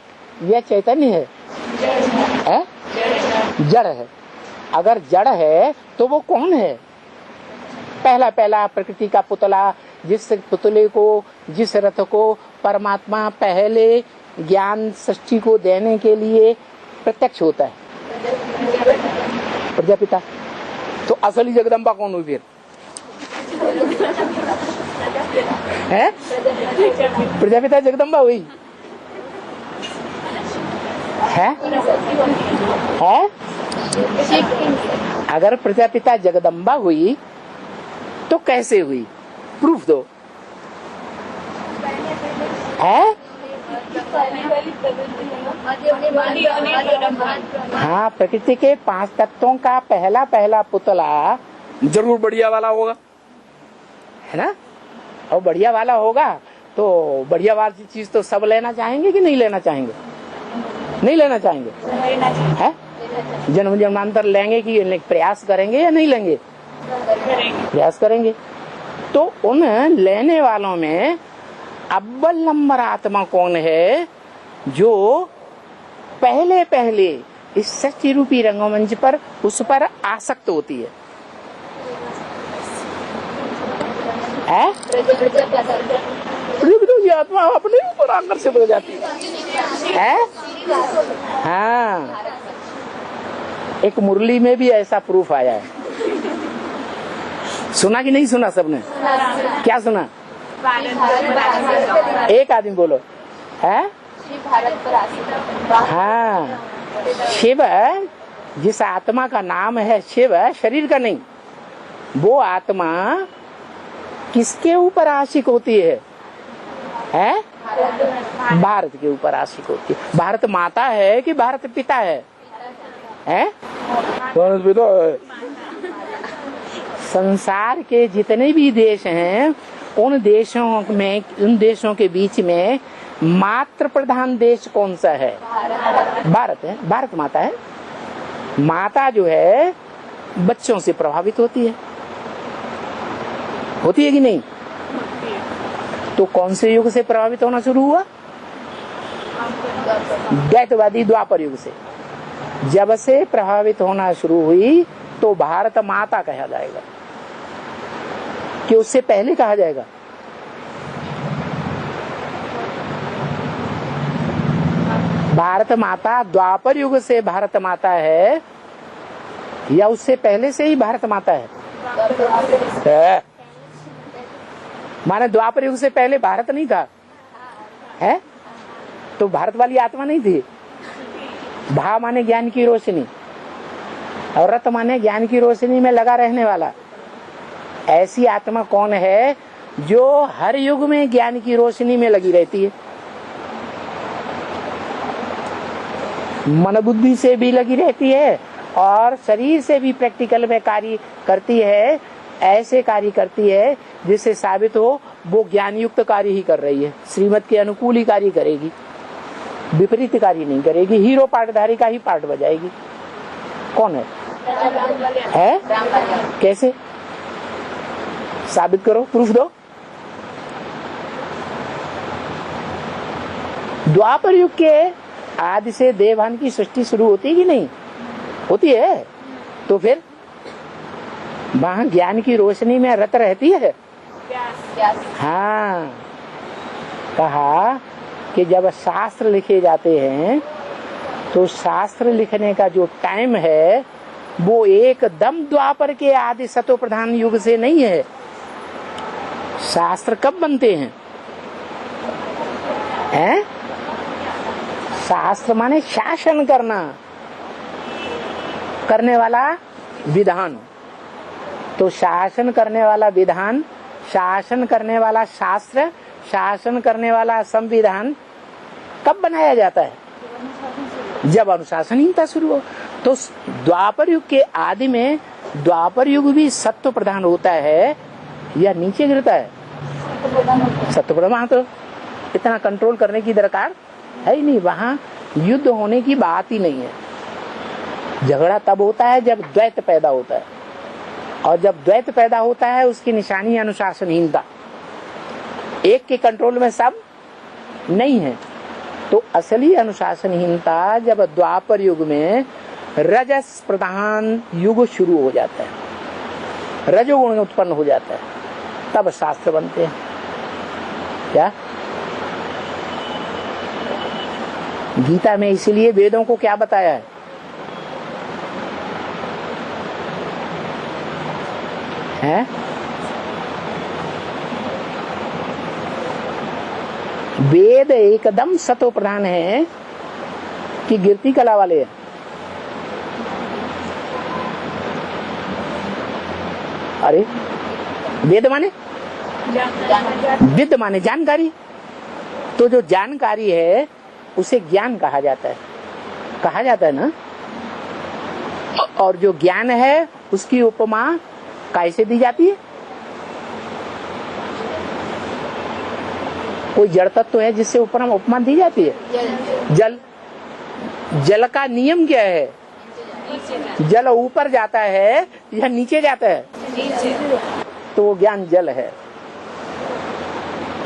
या चैतन्य है? जड़ है। अगर जड़ है तो वो कौन है? पहला प्रकृति का पुतला, जिस पुतले को, जिस रथ को परमात्मा पहले ज्ञान सृष्टि को देने के लिए प्रत्यक्ष होता है, प्रजापिता। तो असली जगदम्बा कौन हुई फिर? है? प्रजापिता जगदम्बा हुई है? अगर प्रजापिता जगदम्बा हुई तो कैसे हुई? प्रूफ दो। है? हाँ, प्रकृति के 5 तत्वों का पहला पुतला जरूर बढ़िया वाला होगा, है ना? और बढ़िया वाला होगा तो बढ़िया वाली चीज तो सब लेना चाहेंगे कि नहीं लेना चाहेंगे? नहीं लेना चाहेंगे, है? जन्म जन्मांतर लेंगे कि प्रयास करेंगे या नहीं लेंगे? प्रयास करेंगे। तो उन लेने वालों में अव्वल नंबर आत्मा कौन है जो पहले इस सच्ची रूपी रंगमंच पर उस पर आसक्त होती है? ये आत्मा अपने ऊपर आकर्षित हो जाती है। हाँ, एक मुरली में भी ऐसा प्रूफ आया है। सुना कि नहीं सुना सबने? क्या सुना? एक आदमी बोलो। है? हाँ, शिव, जिस आत्मा का नाम है शिव, शरीर का नहीं, वो आत्मा किसके ऊपर आशिक होती है? भारत के ऊपर आशिक होती है। भारत माता है कि भारत पिता है? भारत पिता है। संसार के जितने भी देश हैं उन देशों के बीच में मातृ प्रधान देश कौन सा है? भारत है। भारत माता है। माता जो है बच्चों से प्रभावित होती है कि नहीं? तो कौन से युग से प्रभावित होना शुरू हुआ? द्वैतवादी द्वापर युग से। जब से प्रभावित होना शुरू हुई तो भारत माता कहा जाएगा कि उससे पहले कहा जाएगा? भारत माता द्वापर युग से भारत माता है या उससे पहले से ही भारत माता है? माने द्वापर युग से पहले भारत नहीं था, है? तो भारत वाली आत्मा नहीं थी। भा माने ज्ञान की रोशनी और रत माने ज्ञान की रोशनी में लगा रहने वाला। ऐसी आत्मा कौन है जो हर युग में ज्ञान की रोशनी में लगी रहती है? मन बुद्धि से भी लगी रहती है और शरीर से भी प्रैक्टिकल में कार्य करती है। ऐसे कार्य करती है जिससे साबित हो वो ज्ञान युक्त कार्य ही कर रही है। श्रीमत के अनुकूल ही कार्य करेगी, विपरीत कार्य नहीं करेगी। हीरो पार्टधारी का ही पार्ट बजाएगी। कौन है? कैसे साबित करो, प्रूफ दो। द्वापर युग के आदि से देवभान की सृष्टि शुरू होती है कि नहीं होती है? तो फिर वहां ज्ञान की रोशनी में रत रहती है। हाँ, कहा कि जब शास्त्र लिखे जाते हैं तो शास्त्र लिखने का जो टाइम है वो एकदम द्वापर के आदि सतो प्रधान युग से नहीं है। शास्त्र कब बनते हैं? शास्त्र माने शासन करने वाला विधान। तो शासन करने वाला विधान, शासन करने वाला शास्त्र, शासन करने वाला संविधान कब बनाया जाता है? जब अनुशासनहीनता शुरू हो। तो द्वापर युग के आदि में द्वापर युग भी सत्व प्रधान होता है या नीचे गिरता है? सत्व प्रधान। तो इतना कंट्रोल करने की दरकार है ही नहीं। वहां युद्ध होने की बात ही नहीं है। झगड़ा तब होता है जब द्वैत पैदा होता है, और जब द्वैत पैदा होता है उसकी निशानी अनुशासनहीनता। एक के कंट्रोल में सब नहीं है। तो असली अनुशासनहीनता जब द्वापर युग में रजस प्रधान युग शुरू हो जाता है, रजोगुण उत्पन्न हो जाता है, तब शास्त्र बनते हैं। क्या गीता में इसीलिए वेदों को क्या बताया है? वेद एकदम सतो प्रधान है कि गिरती कला वाले हैं? अरे वेद माने विद माने जानकारी। तो जो जानकारी है उसे ज्ञान कहा जाता है ना। और जो ज्ञान है उसकी उपमा कैसे दी जाती है? कोई जड़ तत्व है जिससे उपमा दी जाती है? जल का नियम क्या है? जल ऊपर जाता है या नीचे जाता है? तो वो ज्ञान जल है।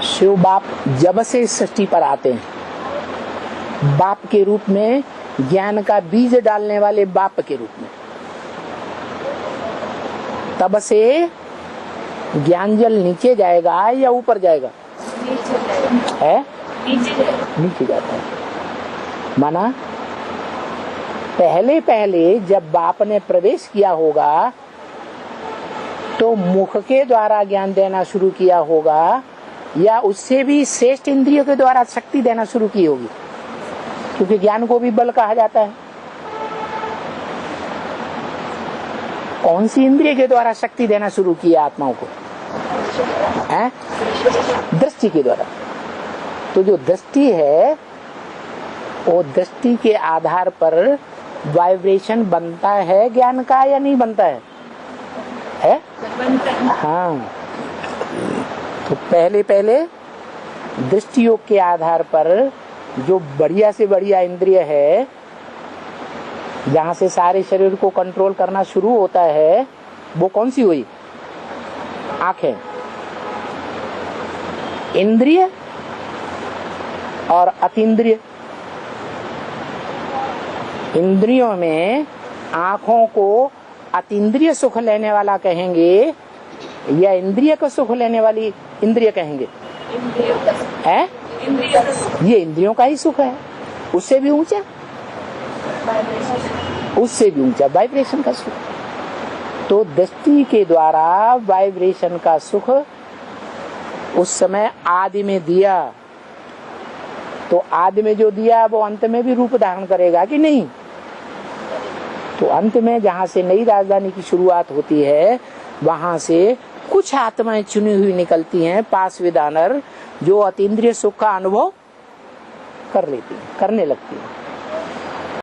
शिव बाप जब से इस सृष्टि पर आते हैं, बाप के रूप में, ज्ञान का बीज डालने वाले बाप के रूप में, तब से ज्ञान जल नीचे जाएगा या ऊपर जाएगा? है नीचे जाता है। माना पहले जब बाप ने प्रवेश किया होगा तो मुख के द्वारा ज्ञान देना शुरू किया होगा या उससे भी श्रेष्ठ इंद्रियों के द्वारा शक्ति देना शुरू की होगी, क्योंकि ज्ञान को भी बल कहा जाता है। कौन सी इंद्रिय के द्वारा शक्ति देना शुरू किया आत्माओं को? है दृष्टि के द्वारा। तो जो दृष्टि है वो दृष्टि के आधार पर वाइब्रेशन बनता है ज्ञान का या नहीं बनता है? हाँ। तो पहले दृष्टि योग के आधार पर जो बढ़िया से बढ़िया इंद्रिय है, जहाँ से सारे शरीर को कंट्रोल करना शुरू होता है, वो कौन सी हुई? आंखें। इंद्रिय और अतीन्द्रिय। इंद्रियों में आंखों को अतीन्द्रिय सुख लेने वाला कहेंगे या इंद्रिय का सुख लेने वाली इंद्रिय कहेंगे? है ये इंद्रियों का ही सुख है। उससे भी ऊंचा वाइब्रेशन का सुख। तो दृष्टि के द्वारा वाइब्रेशन का सुख उस समय आदि में दिया, तो आदि में जो दिया वो अंत में भी रूप धारण करेगा कि नहीं? तो अंत में जहाँ से नई राजधानी की शुरुआत होती है, वहां से कुछ आत्माएं चुनी हुई निकलती हैं, पास विदानर, जो अतीन्द्रिय सुख का अनुभव करने लगती हैं।